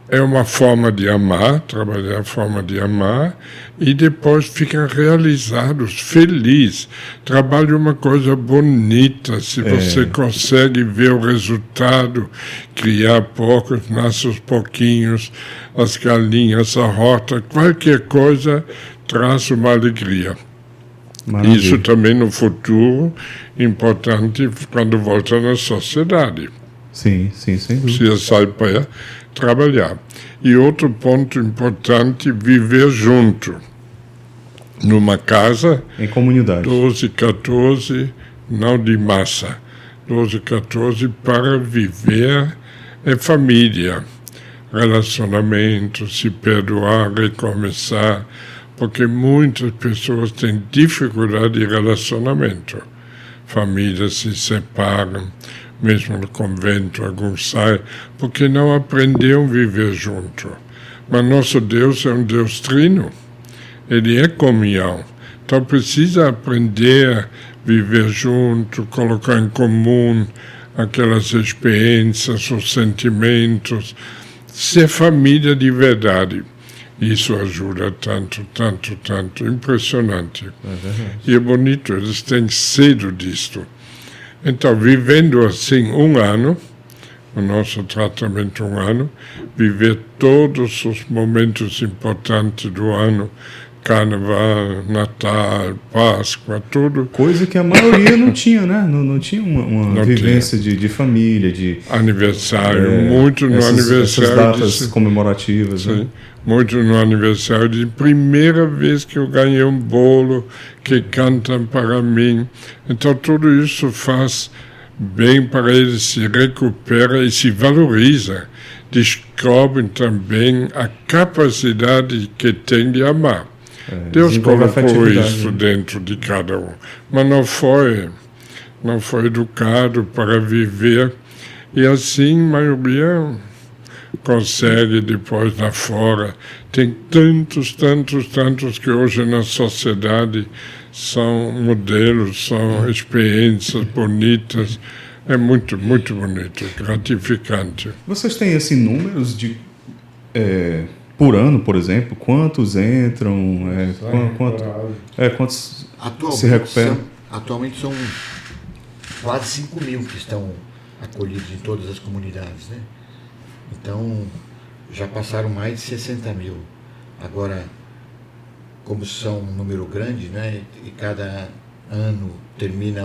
é uma forma de amar, trabalhar a forma de amar, e depois ficam realizados, felizes. Trabalho é uma coisa bonita, se você consegue ver o resultado, criar poucos, nasce aos pouquinhos, as galinhas, a horta, qualquer coisa traz uma alegria. Maravilha. Isso também no futuro, importante quando volta na sociedade. Sim, sem dúvida. Precisa sair para trabalhar. E outro ponto importante, viver junto. Numa casa, Em comunidade. 12, 14, não de massa. 12, 14 para viver é família. Relacionamento, se perdoar, recomeçar. Porque muitas pessoas têm dificuldade de relacionamento. Famílias se separam. Mesmo no convento, alguns saem, porque não aprenderam a viver junto. Mas nosso Deus é um Deus trino, ele é comunhão. Então precisa aprender a viver junto, colocar em comum aquelas experiências, os sentimentos, ser família de verdade. Isso ajuda tanto, tanto, tanto, impressionante. E é bonito, eles têm sede disto. Então, vivendo assim um ano, o nosso tratamento 1 ano, viver todos os momentos importantes do ano, Carnaval, Natal, Páscoa, tudo. Coisa que a maioria não tinha, né? Não tinha uma Não vivência de família, de Aniversário, muito no aniversário. essas datas comemorativas. Sim, Né? muito no aniversário de primeira vez que eu ganhei um bolo que cantam para mim. Então tudo isso faz bem para eles, se recupera e se valoriza. Descobrem também a capacidade que tem de amar. Deus colocou isso dentro de cada um, mas não foi educado para viver. E assim, a maioria consegue depois lá fora. Tem tantos que hoje na sociedade são modelos, são experiências bonitas. É muito, muito bonito, gratificante. Vocês têm assim números de por ano, por exemplo, quantos entram, quantos se recuperam? Atualmente são quase 5 mil que estão acolhidos em todas as comunidades, né? Então, já passaram mais de 60 mil. Agora, como são um número grande, né? E cada ano termina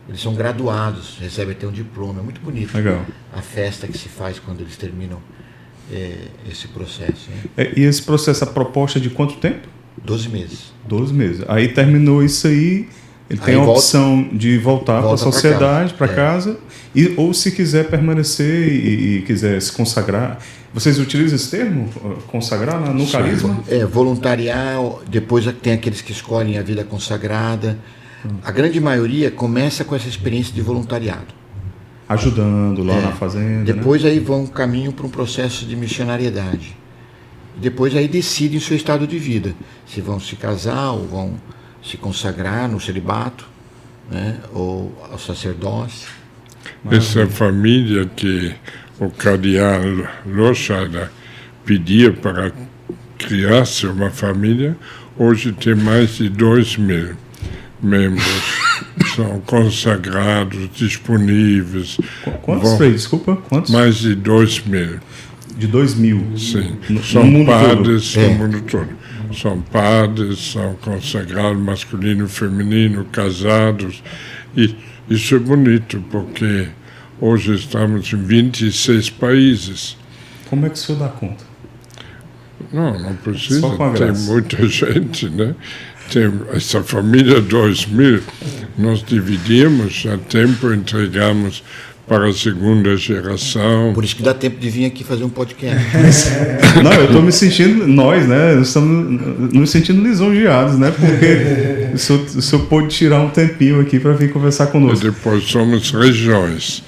eles são graduados, recebem até um diploma. É muito bonito. Legal. A festa que se faz quando eles terminam esse processo. Né? E esse processo, a proposta é de quanto tempo? 12 meses. 12 meses. Aí terminou isso aí, ele tem a opção de voltar para a sociedade, para casa, ou se quiser permanecer e quiser se consagrar. Vocês utilizam esse termo, consagrar, no carisma? Voluntariar, depois tem aqueles que escolhem a vida consagrada. A grande maioria começa com essa experiência de voluntariado. Ajudando lá na fazenda. Depois aí vão caminho para um processo de missionariedade. Depois aí decidem o seu estado de vida. Se vão se casar ou vão se consagrar no celibato, né, ou ao sacerdócio. Essa família que o cardeal Lochada pedia para criar-se uma família, hoje tem mais de 2.000 membros. São consagrados, disponíveis. Quantos, Frei? Desculpa, quantos? Mais de 2.000. De 2.000? Sim. No mundo padres todo. No mundo todo. São padres, são consagrados, masculino e feminino, casados. E isso é bonito, porque hoje estamos em 26 países. Como é que o senhor dá conta? Não precisa. Só com a graça. Tem muita gente, né? Tem essa família 2.000, nós dividimos, a tempo entregamos para a segunda geração. Por isso que dá tempo de vir aqui fazer um podcast. Não, eu estou me sentindo, nós estamos nos sentindo lisonjeados, né? Porque o senhor pôde tirar um tempinho aqui para vir conversar E conosco. depois somos regiões.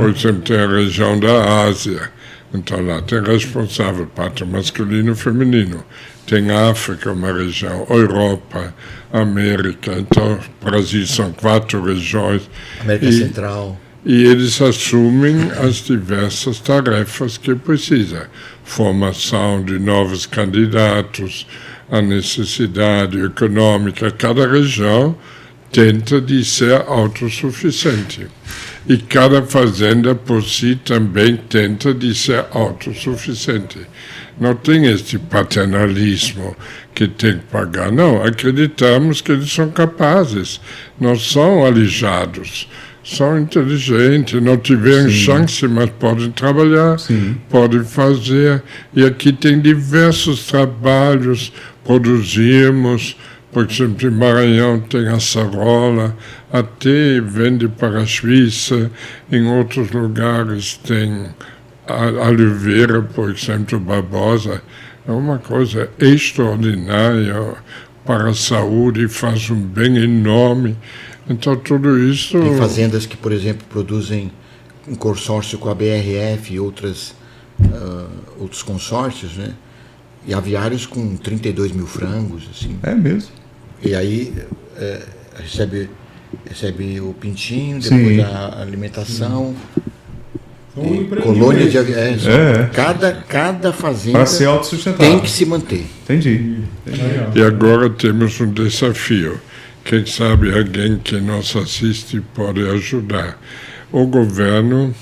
Por exemplo, tem a região da Ásia. Então lá tem responsável, pátria masculino e feminino. Tem África, uma região, Europa, América. Então, Brasil são 4 regiões. América Central. E eles assumem as diversas tarefas que precisa. Formação de novos candidatos, a necessidade econômica. Cada região tenta de ser autossuficiente. E cada fazenda por si também tenta de ser autossuficiente. Não tem este paternalismo que tem que pagar. Não, acreditamos que eles são capazes. Não são aleijados. São inteligentes, não tiveram chance, mas podem trabalhar, podem fazer. E aqui tem diversos trabalhos, produzimos, por exemplo, em Maranhão tem a Sarola, até vende para a Suíça, em outros lugares tem a Oliveira, por exemplo, Barbosa. É uma coisa extraordinária para a saúde, faz um bem enorme. Então, tudo isso... Tem fazendas que, por exemplo, produzem um consórcio com a BRF e outros consórcios, né? E aviários com 32 mil frangos, assim. É mesmo. E aí recebe o pintinho, depois a alimentação. Colônia de aviários. Cada fazenda Para ser autossustentável. tem que se manter. Entendi. E agora temos um desafio. Quem sabe alguém que nos assiste pode ajudar. O governo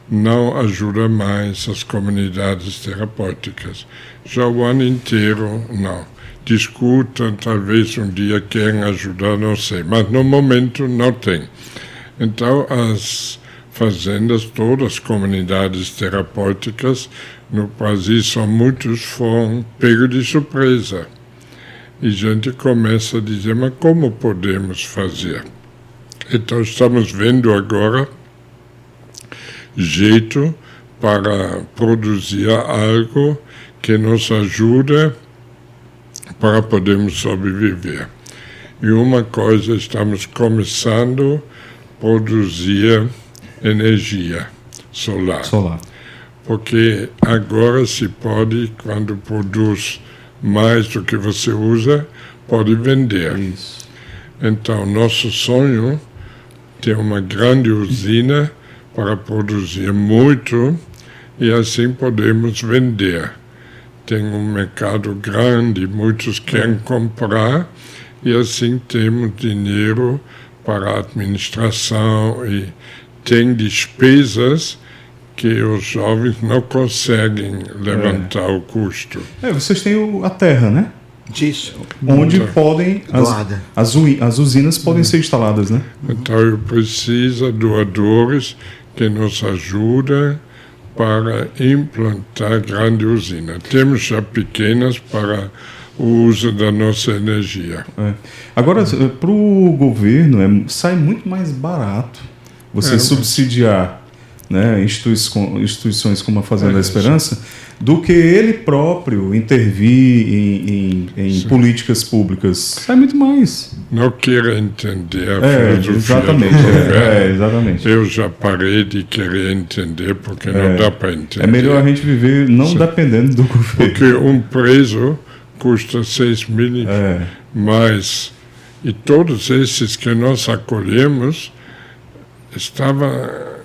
não ajuda mais as comunidades terapêuticas. Já o ano inteiro, não. Discutam, talvez um dia querem ajudar, não sei. Mas no momento não tem. Então as fazendas, todas as comunidades terapêuticas no Brasil são muitos, foram pegos de surpresa. E a gente começa a dizer, mas como podemos fazer? Então estamos vendo agora jeito para produzir algo que nos ajude para podermos sobreviver. E uma coisa, estamos começando a produzir energia solar. Porque agora se pode, quando produz mais do que você usa, pode vender. Isso. Então, nosso sonho é ter uma grande usina para produzir muito e assim podemos vender. Tem um mercado grande, muitos querem comprar e assim temos dinheiro para a administração e tem despesas que os jovens não conseguem levantar o custo. Vocês têm a terra, né? Disso. Onde podem Doada. as usinas podem ser instaladas, né? Então eu preciso de doadores que nos ajudem para implantar grande usina. Temos já pequenas para o uso da nossa energia. Agora, para o governo, sai muito mais barato você subsidiar, né, instituições como a Fazenda da Esperança, do que ele próprio intervir em políticas públicas. Sai muito mais. Não quero entender a filosofia exatamente, do governo. exatamente. Eu já parei de querer entender, porque não dá para entender. É melhor a gente viver não dependendo do governo. Porque um preso custa 6 mil, mas e todos esses que nós acolhemos estavam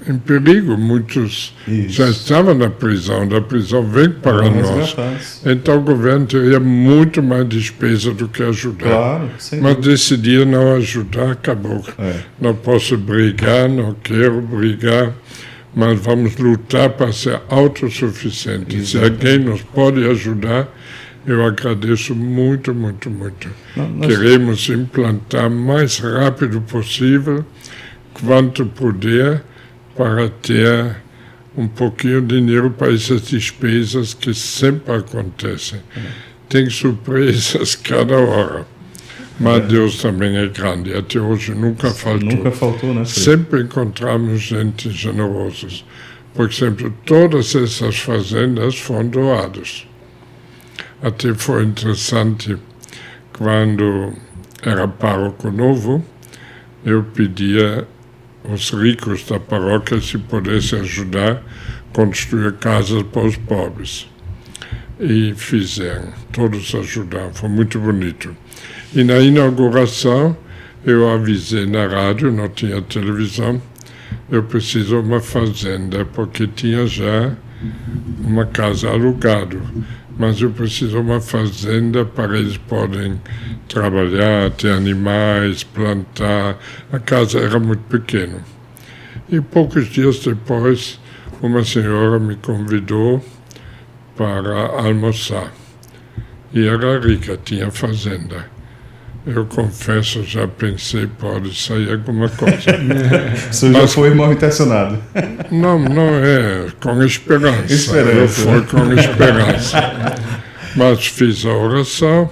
em perigo, muitos já estavam na prisão, da prisão vem para nós. Então o governo teria muito mais despesa do que ajudar. Claro, mas decidir não ajudar, acabou. Não posso brigar, não quero brigar, mas vamos lutar para ser autossuficientes. Se alguém nos pode ajudar, eu agradeço muito, muito, muito. Queremos implantar o mais rápido possível, quanto puder, para ter um pouquinho de dinheiro para essas despesas que sempre acontecem. Tem surpresas cada hora. Mas Deus também é grande, até hoje nunca faltou. Nunca faltou, né, Frei? Sempre encontramos gente generosa. Por exemplo, todas essas fazendas foram doadas. Até foi interessante, quando era pároco novo, eu pedia aos ricos da paróquia se pudessem ajudar a construir casas para os pobres. E fizeram, todos ajudaram, foi muito bonito. E na inauguração, eu avisei na rádio, não tinha televisão, eu preciso de uma fazenda, porque tinha já uma casa alugada. Mas eu preciso de uma fazenda para eles poderem trabalhar, ter animais, plantar. A casa era muito pequena. E poucos dias depois, uma senhora me convidou para almoçar. E era rica, tinha fazenda. Eu confesso, já pensei, pode sair alguma coisa. O senhor já foi mal intencionado. Não é, com esperança. Eu fui com esperança. Mas fiz a oração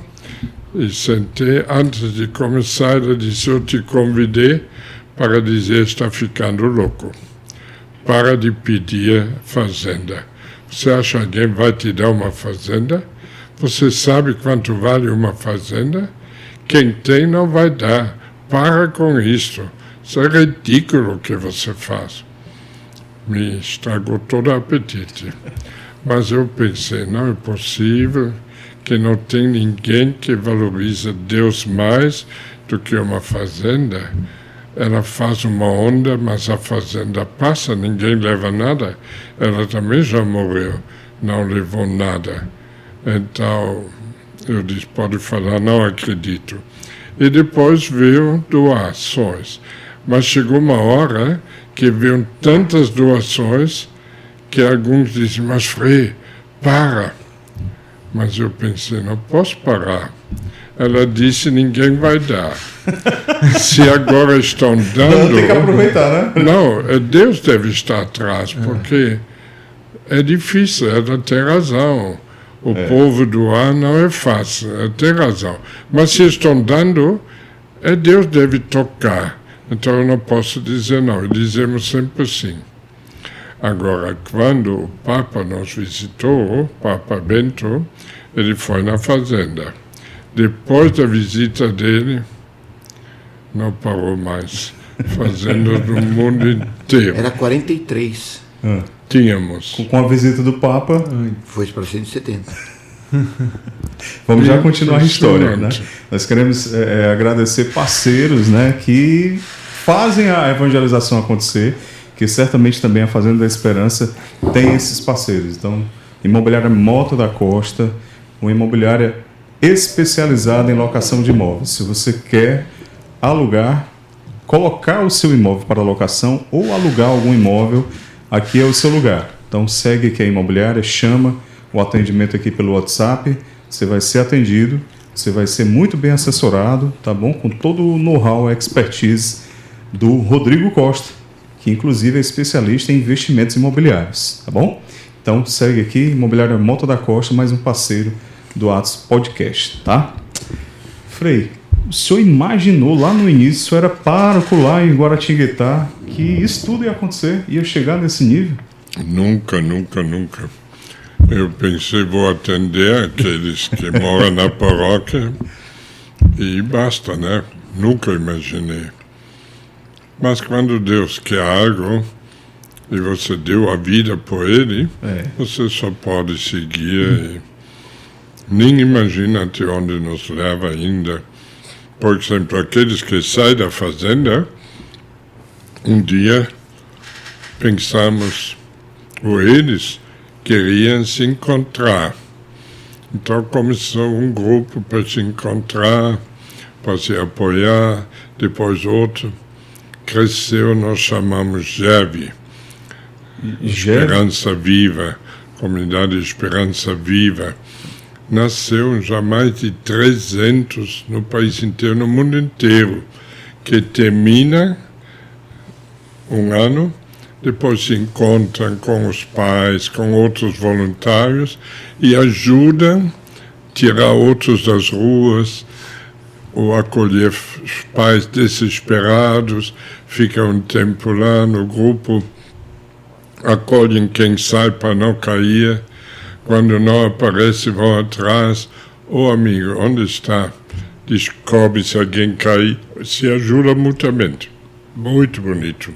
e sentei. Antes de começar, ela disse, eu te convidei para dizer, está ficando louco. Para de pedir fazenda. Você acha que alguém vai te dar uma fazenda? Você sabe quanto vale uma fazenda? Quem tem não vai dar. Para com isso. Isso é ridículo o que você faz. Me estragou todo o apetite. Mas eu pensei, não é possível que não tem ninguém que valorize Deus mais do que uma fazenda. Ela faz uma onda, mas a fazenda passa, ninguém leva nada. Ela também já morreu, não levou nada. Então, eu disse, pode falar, não acredito. E depois veio doações. Mas chegou uma hora que veio tantas doações que alguns dizem, mas Frei, para. Mas eu pensei, não posso parar. Ela disse, ninguém vai dar. Se agora estão dando... Tem que aproveitar, né? Não, Deus deve estar atrás, porque é difícil, ela tem razão. O povo doar não é fácil, tem razão. Mas se estão dando, Deus deve tocar. Então eu não posso dizer não, dizemos sempre assim. Agora, quando o Papa nos visitou, o Papa Bento, ele foi na fazenda. Depois da visita dele, não parou mais. Fazendas do mundo inteiro. Era 43. Tínhamos. Com a visita do Papa. Foi para 170. Vamos já continuar a história, né? Nós queremos agradecer parceiros, né, que fazem a evangelização acontecer, que certamente também a Fazenda da Esperança tem esses parceiros. Então, Imobiliária Mota da Costa, uma imobiliária especializada em locação de imóveis. Se você quer alugar, colocar o seu imóvel para locação ou alugar algum imóvel, aqui é o seu lugar. Então segue aqui a imobiliária, chama o atendimento aqui pelo WhatsApp, você vai ser atendido, você vai ser muito bem assessorado, tá bom? Com todo o know-how, a expertise do Rodrigo Costa, que inclusive é especialista em investimentos imobiliários, tá bom? Então segue aqui, Imobiliária Mota da Costa, mais um parceiro do Atos Podcast, tá? Frei, o senhor imaginou lá no início, era pároco lá em Guaratinguetá, que isso tudo ia acontecer, ia chegar nesse nível? Nunca. Eu pensei, vou atender aqueles que moram na paróquia e basta, né? Nunca imaginei. Mas quando Deus quer algo e você deu a vida por Ele, você só pode seguir. Nem imagina até onde nos leva ainda. Por exemplo, aqueles que saem da fazenda, um dia pensamos, ou eles queriam se encontrar. Então começou um grupo para se encontrar, para se apoiar, depois outro. Cresceu, nós chamamos GEV, Esperança Viva, Comunidade Esperança Viva. Nasceu já mais de 300 no país inteiro, no mundo inteiro, que termina um ano, depois se encontram com os pais, com outros voluntários e ajudam a tirar outros das ruas, ou acolher os pais desesperados, fica um tempo lá no grupo, acolhem quem sai para não cair, quando não aparece vão atrás, amigo, onde está? Descobre se alguém cai, se ajuda mutuamente. Muito bonito.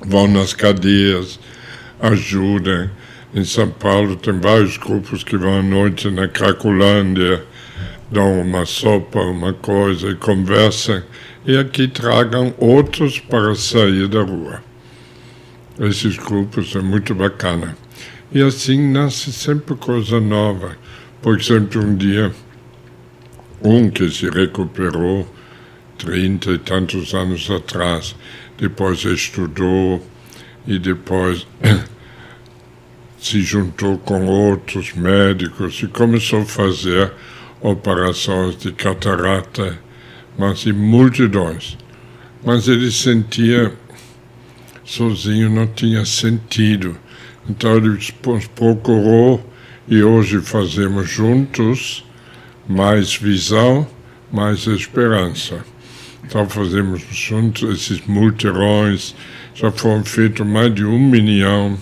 Vão nas cadeias, ajudam. Em São Paulo tem vários grupos que vão à noite na Cracolândia, dão uma sopa, uma coisa e conversam. E aqui tragam outros para sair da rua. Esses grupos é muito bacana. E assim nasce sempre coisa nova. Por exemplo, um dia, que se recuperou 30 e tantos anos atrás, depois estudou e depois se juntou com outros médicos e começou a fazer operações de catarata, mas em multidões. Mas ele sentia sozinho, não tinha sentido. Então ele nos procurou e hoje fazemos juntos mais visão, mais esperança. Então fazemos juntos esses multirões, já foram feitos mais de 1 milhão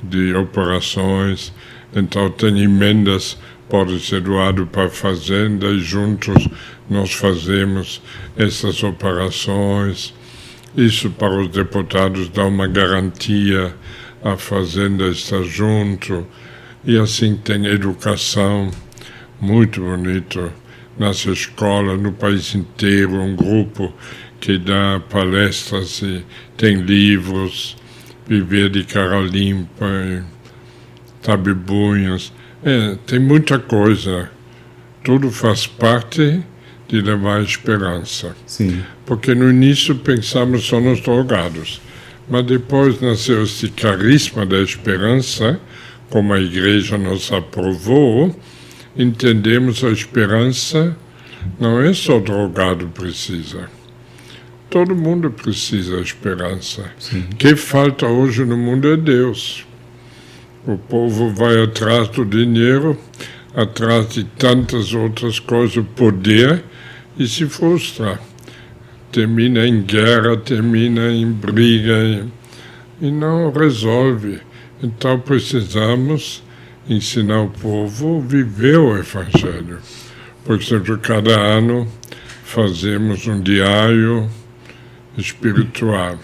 de operações, então tem emendas, pode ser doado para a fazenda e juntos nós fazemos essas operações. Isso para os deputados dá uma garantia, a fazenda está junto, e assim tem educação, muito bonito, nas escolas, no país inteiro, um grupo que dá palestras e tem livros, Viver de Cara Limpa, Tabibunhas, tem muita coisa, tudo faz parte de levar esperança. Sim. Porque no início pensamos só nos drogados, mas depois nasceu esse carisma da esperança, como a igreja nos aprovou, entendemos a esperança, não é só drogado precisa. Todo mundo precisa de esperança. Sim. O que falta hoje no mundo é Deus. O povo vai atrás do dinheiro, atrás de tantas outras coisas, poder, e se frustra. Termina em guerra, termina em briga, e não resolve. Então precisamos ensinar o povo a viver o Evangelho. Por exemplo, cada ano fazemos um diário espiritual,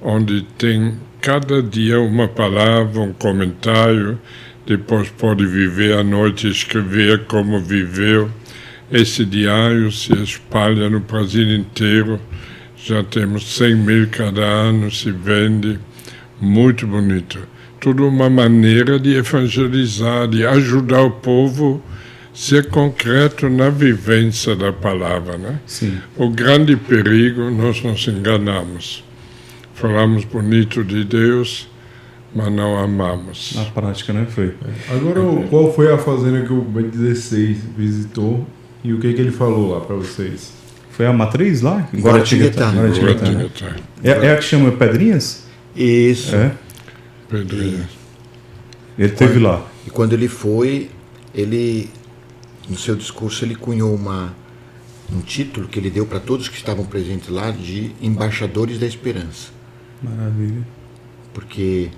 onde tem cada dia uma palavra, um comentário, depois pode viver à noite, escrever como viveu. Esse diário se espalha no Brasil inteiro, já temos 100.000 cada ano, se vende, muito bonito. Tudo uma maneira de evangelizar, de ajudar o povo a ser concreto na vivência da palavra, né? Sim. O grande perigo, nós nos enganamos. Falamos bonito de Deus, mas não amamos. Na prática, né, Frei? Agora, qual foi a fazenda que o Ben16 visitou e o que ele falou lá para vocês? Foi a matriz lá? Guaratinguetá. Guaratinguetá. É a que chama Pedrinhas? Isso. É. Pedrinha. Ele esteve lá. E quando ele foi, ele, no seu discurso, ele cunhou um título que ele deu para todos que estavam presentes lá de Embaixadores da Esperança. Maravilha. Porque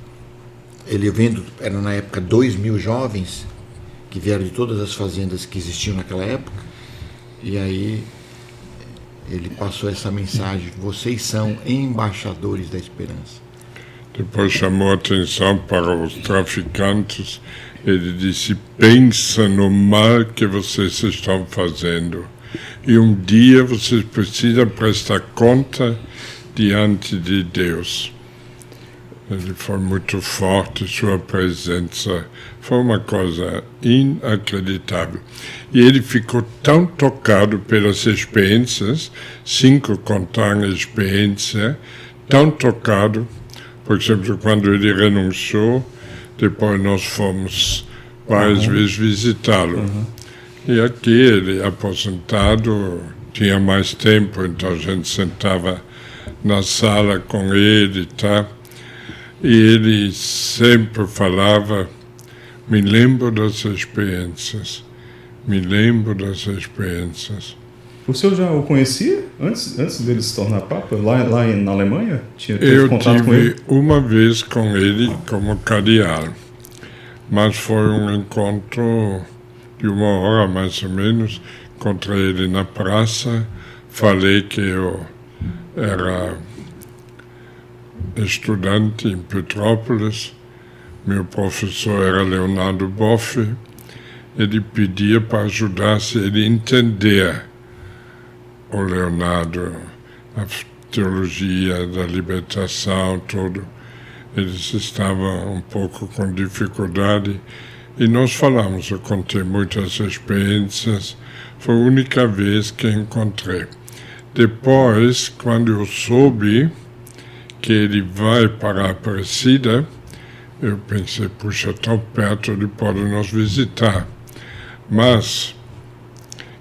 ele vendo, eram na época 2.000 jovens que vieram de todas as fazendas que existiam naquela época, e aí ele passou essa mensagem: vocês são embaixadores da esperança. Depois chamou a atenção para os traficantes. Ele disse: pensa no mal que vocês estão fazendo. E um dia vocês precisam prestar conta diante de Deus. Ele foi muito forte, sua presença foi uma coisa inacreditável. E ele ficou tão tocado pelas experiências, 5 contaram a experiência, tão tocado. Por exemplo, quando ele renunciou, depois nós fomos várias vezes visitá-lo. E aqui ele, aposentado, tinha mais tempo, então a gente sentava na sala com ele, tá? E ele sempre falava: me lembro das experiências, me lembro das experiências. O senhor já o conhecia antes dele se tornar Papa? Lá na Alemanha? Teve Eu contato com ele? tive uma vez com ele como cardeal, mas foi um encontro de 1 hora mais ou menos. Encontrei ele na praça, falei que eu era estudante em Petrópolis, meu professor era Leonardo Boff, ele pedia para ajudar se ele entender o Leonardo, a teologia da libertação, tudo. Eles estavam um pouco com dificuldade e nós falamos, eu contei muitas experiências, foi a única vez que encontrei. Depois, quando eu soube que ele vai para a Aparecida, eu pensei, puxa, tão perto, ele pode nos visitar. Mas,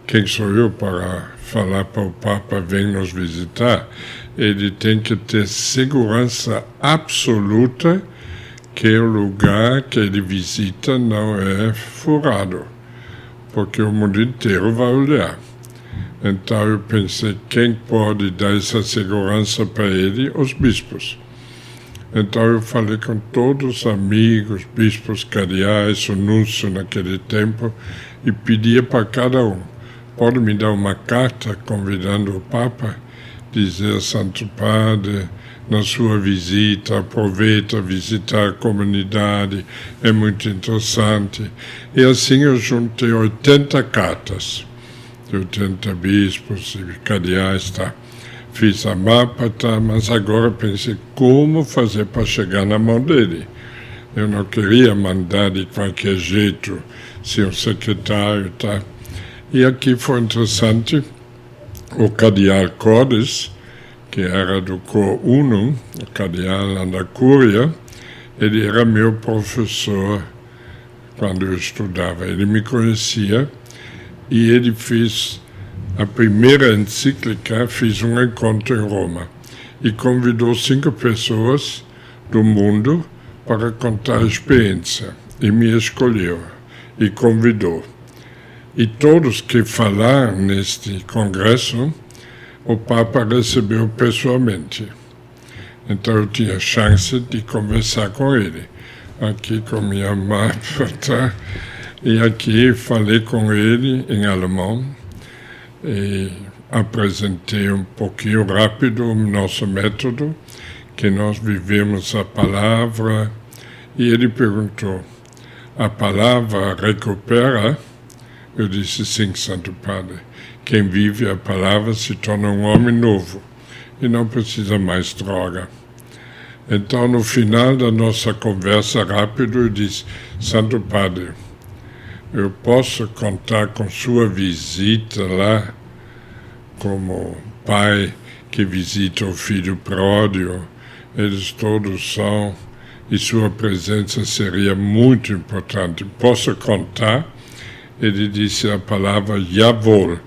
quem sou eu para falar para o Papa, vem nos visitar? Ele tem que ter segurança absoluta que o lugar que ele visita não é furado, porque o mundo inteiro vai olhar. Então eu pensei, quem pode dar essa segurança para ele? Os bispos. Então eu falei com todos os amigos, bispos cardeais, o núncio naquele tempo, e pedia para cada um, pode me dar uma carta convidando o Papa, dizer, Santo Padre, na sua visita, aproveita visitar a comunidade, é muito interessante. E assim eu juntei 80 cartas, de 80 bispos e cardeais, tá? Fiz a mapa, tá? Mas agora pensei, como fazer para chegar na mão dele? Eu não queria mandar de qualquer jeito, ser um secretário, tá? E aqui foi interessante, o cardeal Cordes, que era do Cor Unum, o cardeal lá da Cúria, ele era meu professor quando eu estudava. Ele me conhecia e ele fez a primeira encíclica, fez um encontro em Roma e convidou 5 pessoas do mundo para contar a experiência. E me escolheu e convidou. E todos que falaram neste congresso, o Papa recebeu pessoalmente. Então eu tinha chance de conversar com ele. Aqui com minha mapa, tá? E aqui falei com ele em alemão e apresentei um pouquinho rápido o nosso método, que nós vivemos a palavra. E ele perguntou, a palavra recupera? Eu disse, sim, Santo Padre. Quem vive a palavra se torna um homem novo e não precisa mais droga. Então, no final da nossa conversa rápido, eu disse, Santo Padre, eu posso contar com sua visita lá, como pai que visita o filho pródigo, eles todos são, e sua presença seria muito importante. Posso contar? Ele disse a palavra jawohl.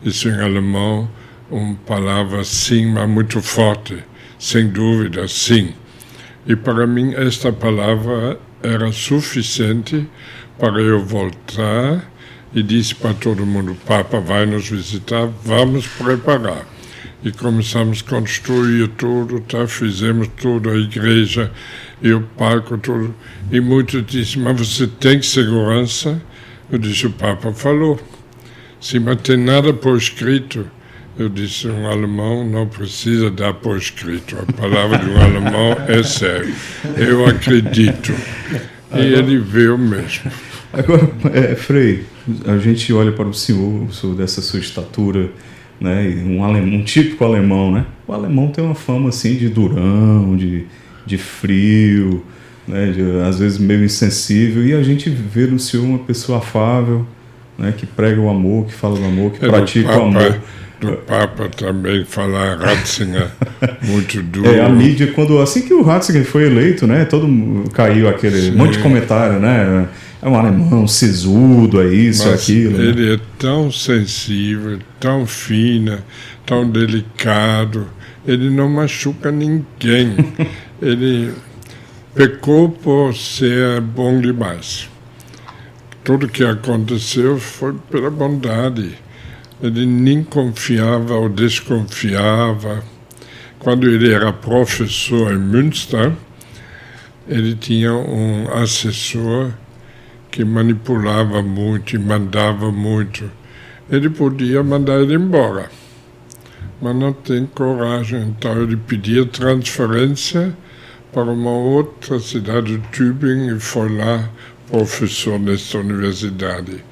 Isso em alemão, uma palavra sim, mas muito forte, sem dúvida, sim. E para mim esta palavra era suficiente para eu voltar e disse para todo mundo, o Papa vai nos visitar, vamos preparar. E começamos a construir tudo, tá? Fizemos tudo, a igreja e o palco, tudo. E muitos disseram, mas você tem segurança? Eu disse, o Papa falou. Sim, mas tem nada por escrito. Eu disse, um alemão não precisa dar por escrito. A palavra de um alemão é sério. Eu acredito. E ele veio mesmo. Agora, Frei, a gente olha para o senhor dessa sua estatura, né, um típico alemão, né? O alemão tem uma fama assim de durão, de frio, né, às vezes meio insensível, e a gente vê no senhor uma pessoa afável, né, que prega o amor, que fala do amor, que pratica o amor. Do Papa também falar Ratzinger, muito duro. A mídia, assim que o Ratzinger foi eleito, né, caiu aquele monte de comentário, né? É um alemão sisudo, é isso, é aquilo. Ele né? é tão sensível, tão fino, tão delicado. Ele não machuca ninguém. Ele pecou por ser bom demais. Tudo que aconteceu foi pela bondade. ele nem confiava ou desconfiava. Quando ele era professor em Münster, ele tinha um assessor que manipulava muito e mandava muito. Ele podia mandar ele embora, mas não tem coragem. Então ele pedia transferência para uma outra cidade, Tübingen, e foi lá professor nessa universidade.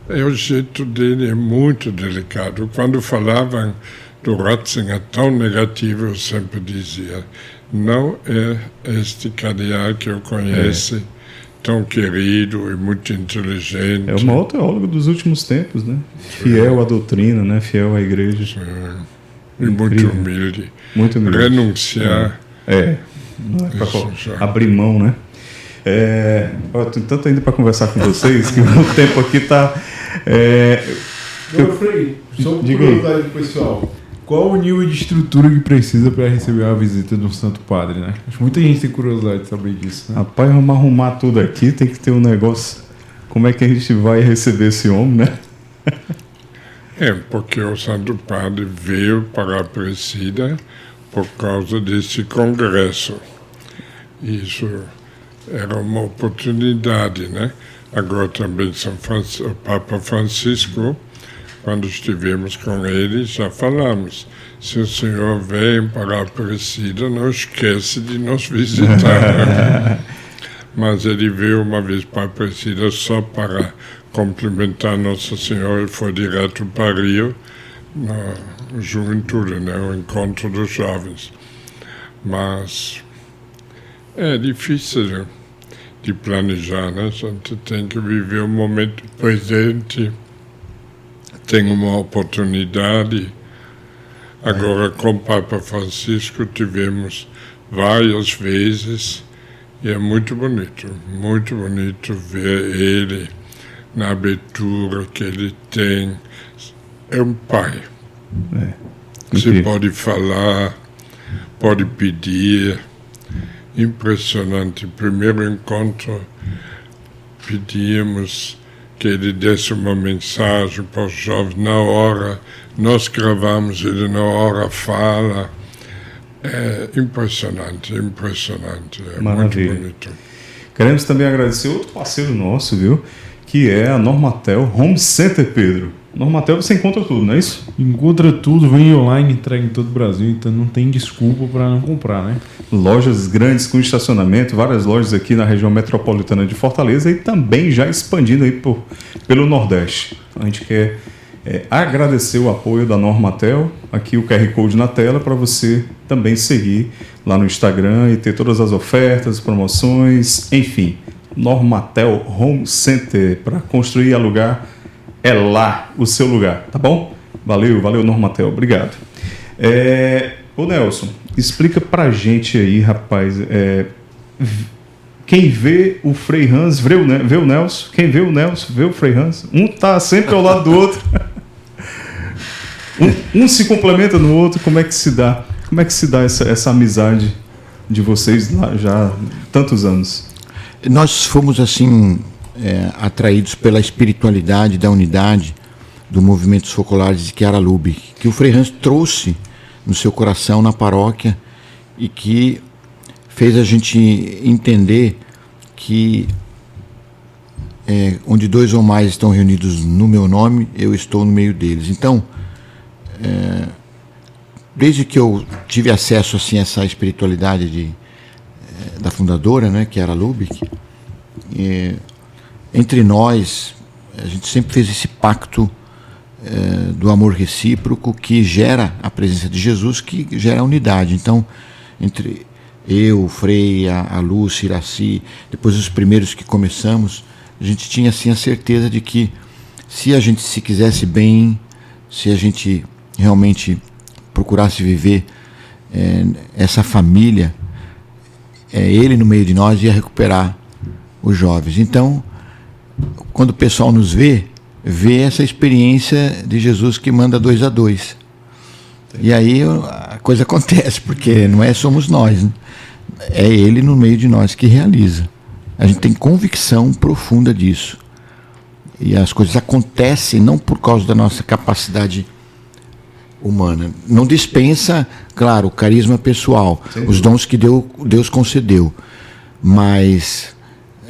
E o jeito dele é muito delicado. Quando falavam do Ratzinger tão negativo, eu sempre dizia, não é este cardeal que eu conheço, tão querido e muito inteligente. É o maior teólogo dos últimos tempos, né? Fiel à doutrina, né? Fiel à igreja. E muito humilde. Muito humilde. Renunciar. Não é para abrir mão, né? Eu tenho tanto ainda para conversar com vocês que o tempo aqui está... Frei, só uma curiosidade pessoal. Qual o nível de estrutura que precisa para receber a visita de um Santo Padre, né? Acho que muita gente tem curiosidade de saber disso, né? Rapaz, vamos arrumar tudo aqui, tem que ter um negócio... Como é que a gente vai receber esse homem, né? Porque o Santo Padre veio para a Aparecida por causa desse congresso. Isso era uma oportunidade, né? Agora também o Papa Francisco, quando estivemos com ele, já falamos, se o senhor vem para a Aparecida, não esquece de nos visitar. Mas ele veio uma vez para a Aparecida só para cumprimentar Nossa Senhora e foi direto para Rio, na juventude, né? O encontro dos jovens. Mas é difícil de planejar, né? A gente tem que viver o momento presente, tem uma oportunidade. Agora, com o Papa Francisco, tivemos várias vezes e é muito bonito ver ele na abertura que ele tem. É um pai. Você pode falar, pode pedir. Impressionante. Primeiro encontro, pedíamos que ele desse uma mensagem para os jovens na hora. Nós gravamos, ele na hora fala. É impressionante. É Maravilha. muito bonito. Queremos também agradecer outro parceiro nosso, viu? Que é a Normatel Home Center, Pedro. Normatel você encontra tudo, não é isso? Encontra tudo, vem online, entrega em todo o Brasil, então não tem desculpa para não comprar, né? Lojas grandes com estacionamento, várias lojas aqui na região metropolitana de Fortaleza e também já expandindo aí pelo Nordeste. A gente quer agradecer o apoio da Normatel, aqui o QR Code na tela para você também seguir lá no Instagram e ter todas as ofertas, promoções, enfim. Normatel Home Center, para construir e alugar, é lá o seu lugar, tá bom? Valeu Normatel, obrigado. Ô Nelson, explica pra gente aí, rapaz, quem vê o Frei Hans, vê o Nelson, quem vê o Nelson, vê o Frei Hans, um tá sempre ao lado do outro, um se complementa no outro, como é que se dá essa amizade de vocês lá já há tantos anos? Nós fomos assim atraídos pela espiritualidade da unidade do Movimentos Focolares de Chiara Lubich, que o Frei Hans trouxe no seu coração na paróquia e que fez a gente entender que onde dois ou mais estão reunidos no meu nome, eu estou no meio deles. Então, desde que eu tive acesso assim, a essa espiritualidade da fundadora, né, Chiara Lubich, entre nós, a gente sempre fez esse pacto do amor recíproco que gera a presença de Jesus, que gera a unidade. Então, entre eu, o Frei, a Lúcia, Iraci, depois os primeiros que começamos, a gente tinha assim a certeza de que se a gente se quisesse bem, se a gente realmente procurasse viver essa família, ele no meio de nós ia recuperar os jovens. Então, quando o pessoal nos vê essa experiência de Jesus que manda 2 a 2. E aí a coisa acontece, porque não somos nós, né? É ele no meio de nós que realiza. A gente tem convicção profunda disso. E as coisas acontecem não por causa da nossa capacidade humana. Não dispensa, claro, o carisma pessoal, os dons que Deus concedeu. Mas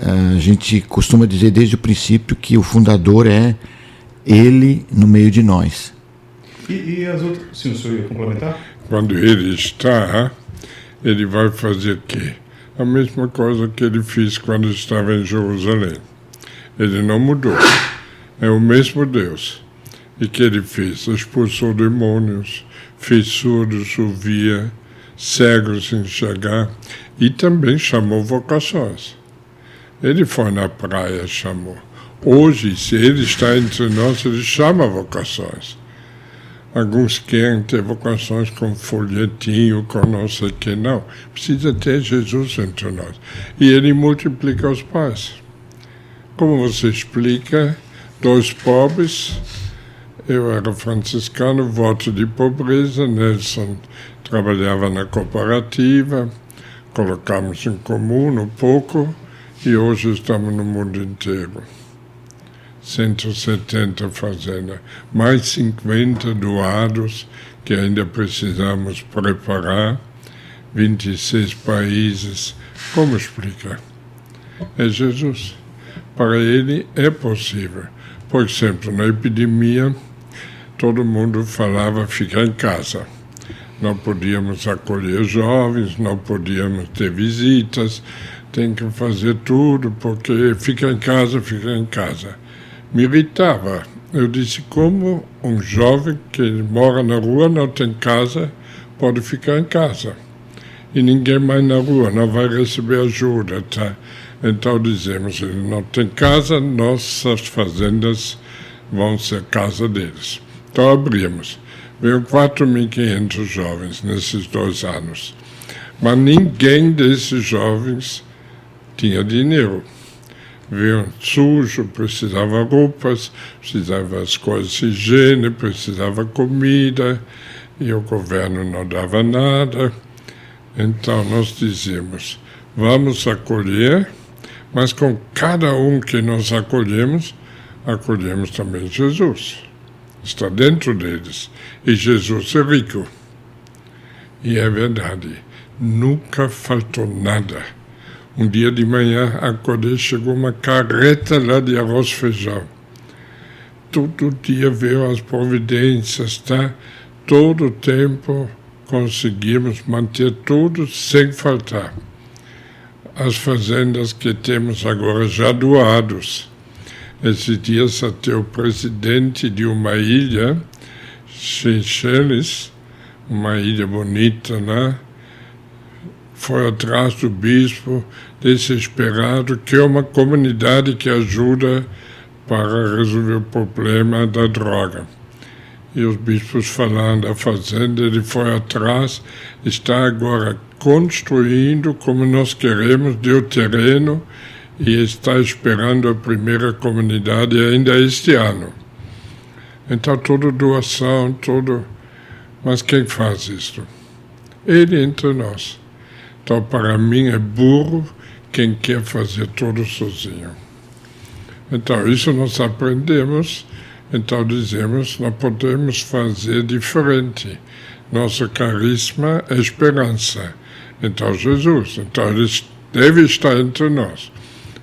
a gente costuma dizer desde o princípio que o fundador é Ele no meio de nós. E as outras... Sim, o senhor ia complementar? Quando ele está, ele vai fazer o quê? A mesma coisa que ele fez quando estava em Jerusalém. Ele não mudou. É o mesmo Deus. E que ele fez? Expulsou demônios, fez surdos ouvir, cegos enxergar, e também chamou vocações. Ele foi na praia, chamou. Hoje, se ele está entre nós, ele chama vocações. Alguns querem ter vocações com folhetinho, com não sei o que, não. Precisa ter Jesus entre nós. E ele multiplica os pais. Como você explica, 2 pobres, eu era franciscano, voto de pobreza, Nelson trabalhava na cooperativa, colocamos em comum um pouco, e hoje estamos no mundo inteiro. 170 fazendas, mais 50 doados que ainda precisamos preparar, 26 países. Como explicar? É Jesus. Para ele é possível. Por exemplo, na epidemia, todo mundo falava ficar em casa. Não podíamos acolher jovens, não podíamos ter visitas, tem que fazer tudo, porque fica em casa, fica em casa. Me irritava. Eu disse, como um jovem que mora na rua, não tem casa, pode ficar em casa. E ninguém mais na rua, não vai receber ajuda, tá? Então dizemos, ele não tem casa, nossas fazendas vão ser casa deles. Então abrimos. Veio 4.500 jovens nesses 2 anos. Mas ninguém desses jovens tinha dinheiro. Veio sujo, precisava roupas, precisava as coisas de higiene, precisava comida, e o governo não dava nada. Então nós dizemos, vamos acolher, mas com cada um que nós acolhemos também Jesus. Está dentro deles. E Jesus é rico. E é verdade, nunca faltou nada. Um dia de manhã, acordei, chegou uma carreta lá de arroz e feijão. Todo dia veio as providências, tá? Todo o tempo conseguimos manter tudo sem faltar. As fazendas que temos agora já doados. Esses dias até o presidente de uma ilha, Seychelles, uma ilha bonita lá, foi atrás do bispo, desesperado, que é uma comunidade que ajuda para resolver o problema da droga. E os bispos falaram da fazenda, ele foi atrás, está agora construindo como nós queremos, deu terreno e está esperando a primeira comunidade ainda este ano. Então, toda doação, tudo. Mas quem faz isso? Ele entre nós. Então, para mim, é burro quem quer fazer tudo sozinho. Então, isso nós aprendemos. Então, dizemos, nós podemos fazer diferente. Nosso carisma é esperança. Então, Jesus. Então, ele deve estar entre nós.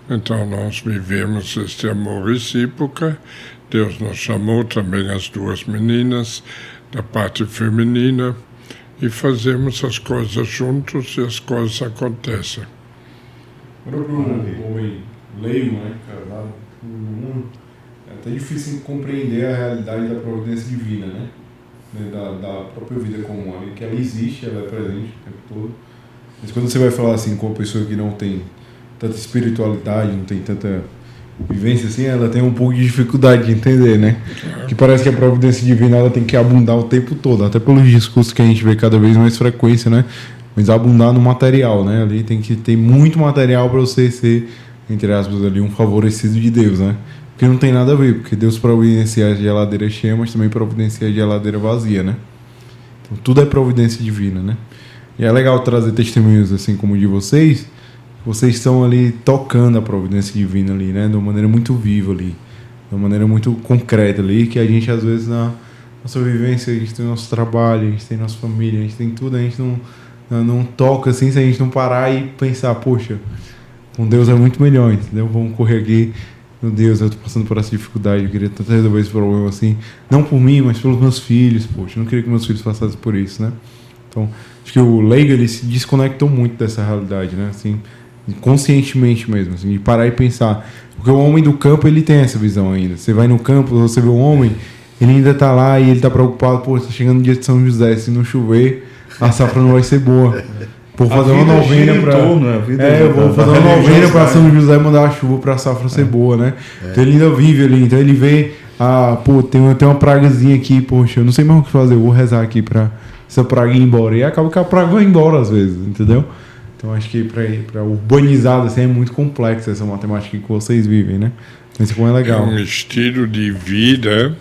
Então, nós vivemos este amor recíproco. Deus nos chamou também as 2 meninas, da parte feminina, e fazemos as coisas juntos e as coisas acontecem. Para um homem leigo, né, casado no mundo, é até difícil compreender a realidade da providência divina, né? Da própria vida comum, que ela existe, ela é presente o tempo todo. Mas quando você vai falar assim com uma pessoa que não tem tanta espiritualidade, não tem tanta vivência assim, ela tem um pouco de dificuldade de entender, né? Que parece que a providência divina ela tem que abundar o tempo todo, até pelos discursos que a gente vê cada vez mais frequência, né? Mas abundar no material, né? Ali tem que ter muito material para você ser, entre aspas, ali um favorecido de Deus, né? Porque não tem nada a ver, porque Deus providencia a geladeira cheia, mas também providencia a geladeira vazia, né? Então tudo é providência divina, né? E é legal trazer testemunhos assim como o de vocês estão ali tocando a providência divina ali, né? De uma maneira muito viva ali. uma maneira muito concreta ali, que a gente às vezes na nossa vivência, a gente tem nosso trabalho, a gente tem nossa família, a gente tem tudo, a gente não toca assim se a gente não parar e pensar, poxa, com Deus é muito melhor, entendeu? Vamos correr aqui, meu Deus, eu tô passando por essa dificuldade, eu queria tanto resolver esse problema assim, não por mim, mas pelos meus filhos, poxa, eu não queria que meus filhos passassem por isso, né? Então, acho que o leigo, ele se desconectou muito dessa realidade, né? Assim, conscientemente mesmo, assim, de parar e pensar. Porque o homem do campo, ele tem essa visão ainda. Você vai no campo, você vê o homem, ele ainda tá lá e ele tá preocupado, pô, tá chegando o dia de São José, se não chover, a safra não vai ser boa. Vou fazer uma novena pra... vou fazer uma novena pra São José mandar a chuva pra safra ser boa, né? Então ele ainda vive ali, então ele vê, pô, tem uma pragazinha aqui, poxa, eu não sei mais o que fazer, eu vou rezar aqui pra essa praga ir embora. E acaba que a praga vai embora às vezes, entendeu? Então acho que para urbanizado assim, é muito complexa essa matemática que vocês vivem, né? Mas como é legal. É um estilo de vida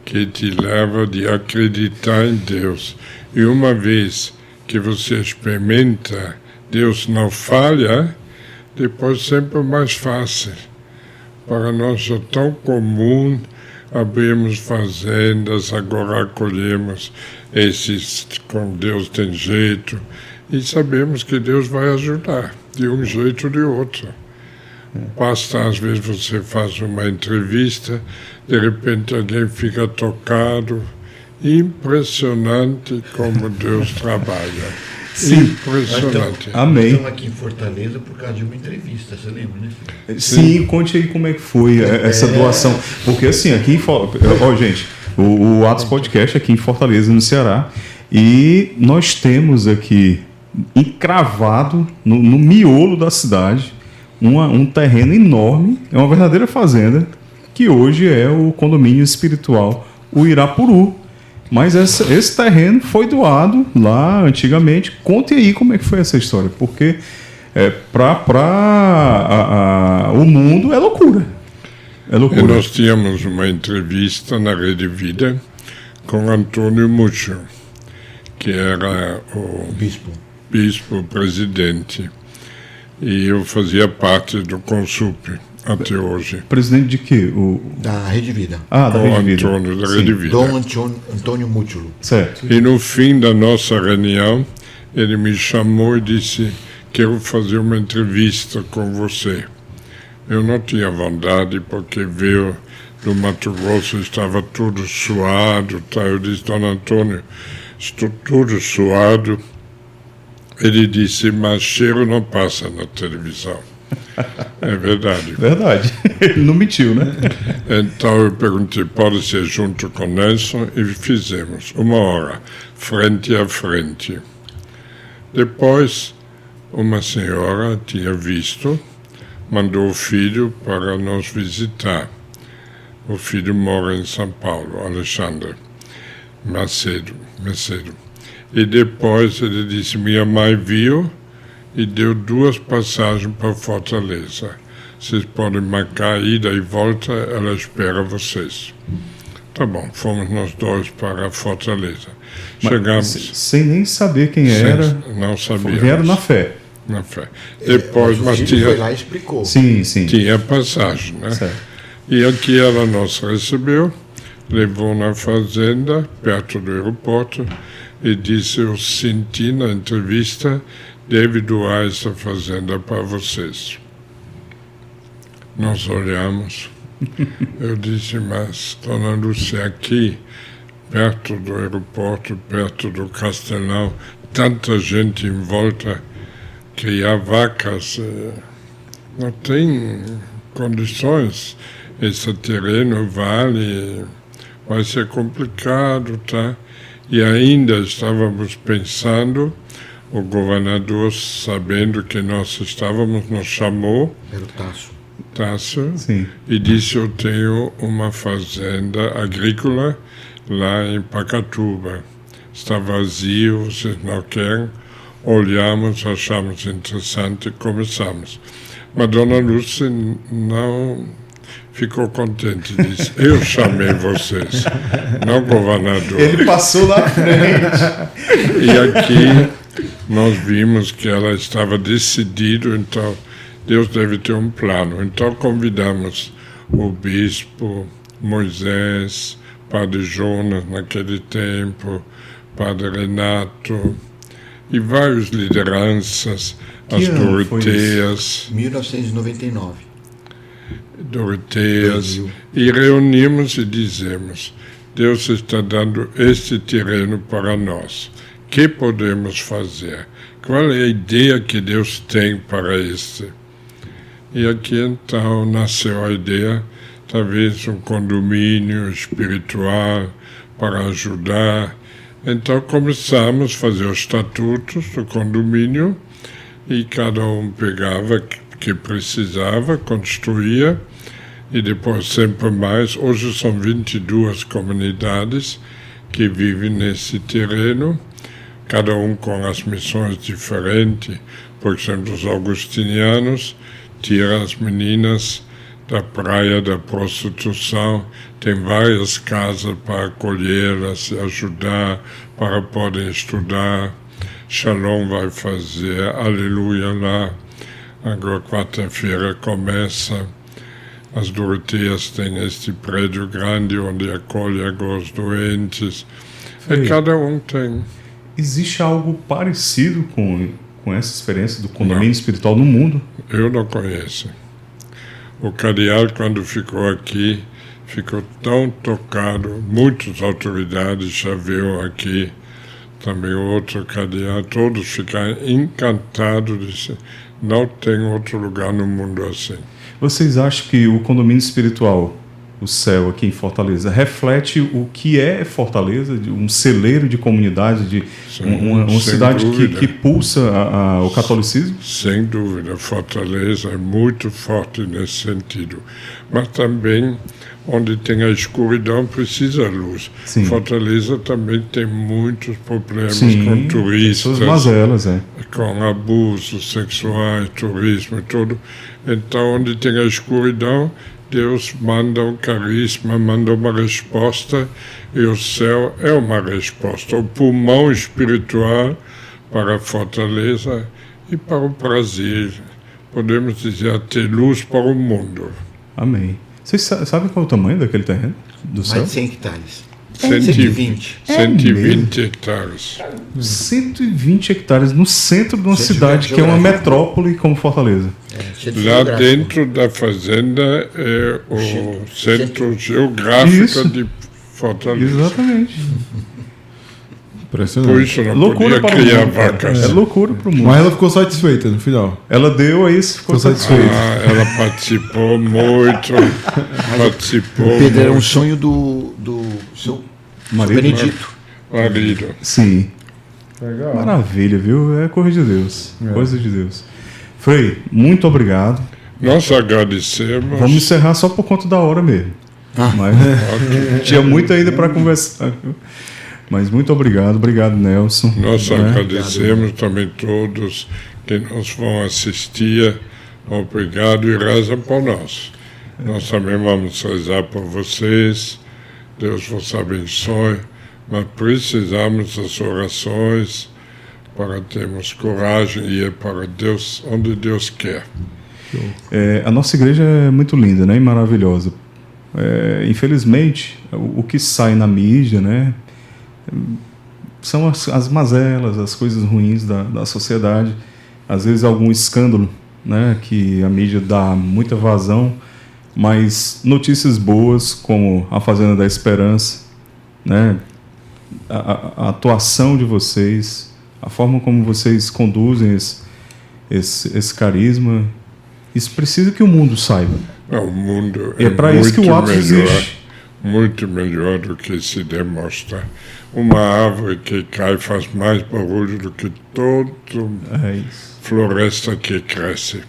que te leva a acreditar em Deus. E uma vez que você experimenta, Deus não falha, depois sempre é mais fácil. Para nós é tão comum abrimos fazendas, agora acolhemos esses com Deus tem jeito. E sabemos que Deus vai ajudar, de um jeito ou de outro. Basta, às vezes, você faz uma entrevista, de repente alguém fica tocado. Impressionante como Deus trabalha. Sim. Impressionante. Então, amém. Estamos aqui em Fortaleza por causa de uma entrevista, você lembra, né, filho? Sim, conte aí como é que foi essa doação. Porque assim, aqui em Fortaleza, gente, o Atos Podcast aqui em Fortaleza, no Ceará, e nós temos aqui encravado no miolo da cidade um terreno enorme, é uma verdadeira fazenda, que hoje é o condomínio espiritual, o Irapuru. Mas esse terreno foi doado lá antigamente. Conte aí como é que foi essa história, porque o mundo é loucura. É loucura. E nós tínhamos uma entrevista na Rede Vida com Antônio Muccio, que era o bispo presidente, e eu fazia parte do Consup até hoje. Presidente de quê? Da Rede Vida. Da Rede Vida. Antônio da Rede Vida. Dom Antônio Muccio. Certo. E no fim da nossa reunião, ele me chamou e disse: quero fazer uma entrevista com você. Eu não tinha vontade, porque veio do Mato Grosso, estava tudo suado. Tá? Eu disse: Dom Antônio, estou todo suado. Ele disse: mas cheiro não passa na televisão. É verdade. Verdade. Ele não mentiu, né? Então eu perguntei: pode ser junto com Nelson? E fizemos 1 hora, frente a frente. Depois, uma senhora tinha visto, mandou o filho para nos visitar. O filho mora em São Paulo, Alexandre Macedo. E depois ele disse: minha mãe viu e deu 2 passagens para Fortaleza. Vocês podem marcar a ida e volta, ela espera vocês. Tá bom, fomos nós 2 para Fortaleza. Chegamos... Sem nem saber quem era. Não sabíamos. Vieram na fé. Na fé. Depois, mas tinha... foi lá e explicou. Sim. Tinha passagem, né? Certo. E aqui ela nos recebeu, levou na fazenda, perto do aeroporto, e disse: eu senti na entrevista, deve doar essa fazenda para vocês. Nós olhamos. Eu disse: mas, dona Lúcia, aqui, perto do aeroporto, perto do Castelão, tanta gente em volta, criar vacas, não tem condições. Esse terreno vale, vai ser complicado, tá? E ainda estávamos pensando, o governador, sabendo que nós estávamos, nos chamou, Era o Tasso, Sim. e disse: eu tenho uma fazenda agrícola lá em Pacatuba. Está vazio, vocês não querem? Olhamos, achamos interessante e começamos. Mas Dona Lúcia não ficou contente, disse: eu chamei vocês, não governador. Ele passou na frente. E aqui nós vimos que ela estava decidida, então Deus deve ter um plano. Então convidamos o bispo Moisés, Padre Jonas naquele tempo, Padre Renato e várias lideranças, as Doroteias. 1999. Doroteias, e reunimos e dizemos: Deus está dando este terreno para nós. O que podemos fazer? Qual é a ideia que Deus tem para este? E aqui então nasceu a ideia, talvez um condomínio espiritual para ajudar. Então começamos a fazer os estatutos do condomínio e cada um pegava o que precisava, construía e depois sempre mais. Hoje são 22 comunidades que vivem nesse terreno, cada um com as missões diferentes. Por exemplo, os augustinianos tiram as meninas da praia da prostituição, tem várias casas para acolhê-las e ajudar, para poderem estudar. Shalom vai fazer, aleluia lá. Agora quarta-feira começa. As Doroteias têm este prédio grande onde acolhe agora os doentes. E cada um tem. Existe algo parecido com essa experiência do condomínio espiritual no mundo? Eu não conheço. O cardeal, quando ficou aqui, ficou tão tocado. Muitas autoridades já viram aqui. Também o outro cardeal, todos ficaram encantados. Disse, não tem outro lugar no mundo assim. Vocês acham que o condomínio espiritual, o céu aqui em Fortaleza, reflete o que é Fortaleza, um celeiro de comunidade, uma cidade que pulsa o catolicismo? Sem dúvida, Fortaleza é muito forte nesse sentido. Mas também, onde tem a escuridão, precisa luz. Sim. Fortaleza também tem muitos problemas com turistas, mazelas, com abusos sexuais, turismo e tudo. Então, onde tem a escuridão, Deus manda um carisma, manda uma resposta, e o céu é uma resposta. O pulmão espiritual para a Fortaleza e para o Brasil. Podemos dizer até luz para o mundo. Amém. Vocês sabem qual é o tamanho daquele terreno do céu? Mais de 100 hectares. 120. 120 hectares. 120 hectares no centro de uma cidade que é uma metrópole como Fortaleza. Lá dentro da fazenda é o centro geográfico de Fortaleza. Exatamente. Impressionante. Por isso não Loucura podia para o criar mundo. vacas. É loucura para o mundo. Mas ela ficou satisfeita no final. Ela deu aí, ficou satisfeita. Ela participou muito. Pedro, era um sonho do seu Marido? Benedito. Marido. Sim. Legal. Maravilha, viu? É coisa de Deus. Coisa de Deus. Frei, muito obrigado. Nós agradecemos. Vamos encerrar só por conta da hora mesmo. Mas tinha muito ainda para conversar. Mas muito obrigado. Obrigado, Nelson. Nós agradecemos também todos que nos vão assistir. Obrigado e rezam por nós. Nós também vamos rezar por vocês. Deus vos abençoe. Mas precisamos das orações para termos coragem e ir para Deus, onde Deus quer. A nossa igreja é muito linda, né? E maravilhosa. Infelizmente, o que sai na mídia, né? São as mazelas, as coisas ruins da sociedade. Às vezes algum escândalo, né? Que a mídia dá muita vazão. Mas notícias boas, como a Fazenda da Esperança, né? A atuação de vocês, a forma como vocês conduzem esse carisma, isso precisa que o mundo saiba. O mundo é para isso que o Atos existe. Muito melhor do que se demonstra. Uma árvore que cai faz mais barulho do que toda floresta que cresce.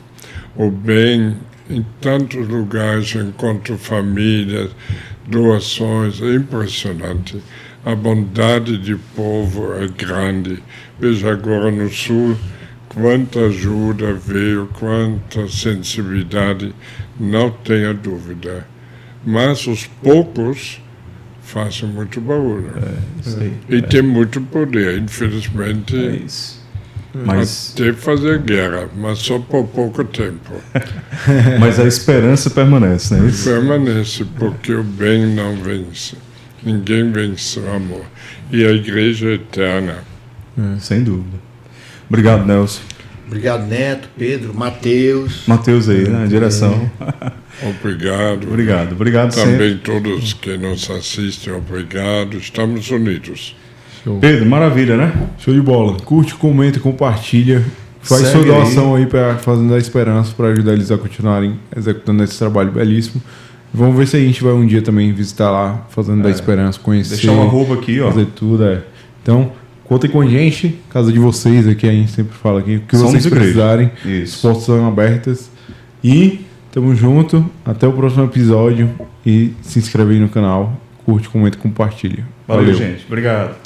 O bem, em tantos lugares, encontro famílias, doações, é impressionante. A bondade de povo é grande. Veja agora no Sul, quanta ajuda veio, quanta sensibilidade, não tenha dúvida. Mas os poucos fazem muito barulho. Isso aí. E tem muito poder, infelizmente. É isso. Mas, Até fazer guerra, mas só por pouco tempo. mas a esperança permanece, não é isso? Permanece, porque o bem não vence. Ninguém vence o amor. E a igreja é eterna. Sem dúvida. Obrigado, Nelson. Obrigado, Neto, Pedro, Matheus. Matheus aí, na direção. Obrigado. Obrigado Também sempre. todos que nos assistem, obrigado. Estamos unidos. Show. Pedro, maravilha, né? Show de bola. Curte, comenta, compartilha. Faz Segue sua doação aí para Fazenda da Esperança para ajudar eles a continuarem executando esse trabalho belíssimo. Vamos ver se a gente vai um dia também visitar lá Fazenda da Esperança, conhecer. Deixar uma roupa aqui, ó. Fazer tudo, Então, contem com a gente, casa de vocês aqui, a gente sempre fala aqui. O que Somos vocês igreja. precisarem, as Isso. portas estão abertas. E tamo junto, até o próximo episódio. E se inscreve aí no canal, curte, comenta e compartilha. Valeu, gente. Obrigado.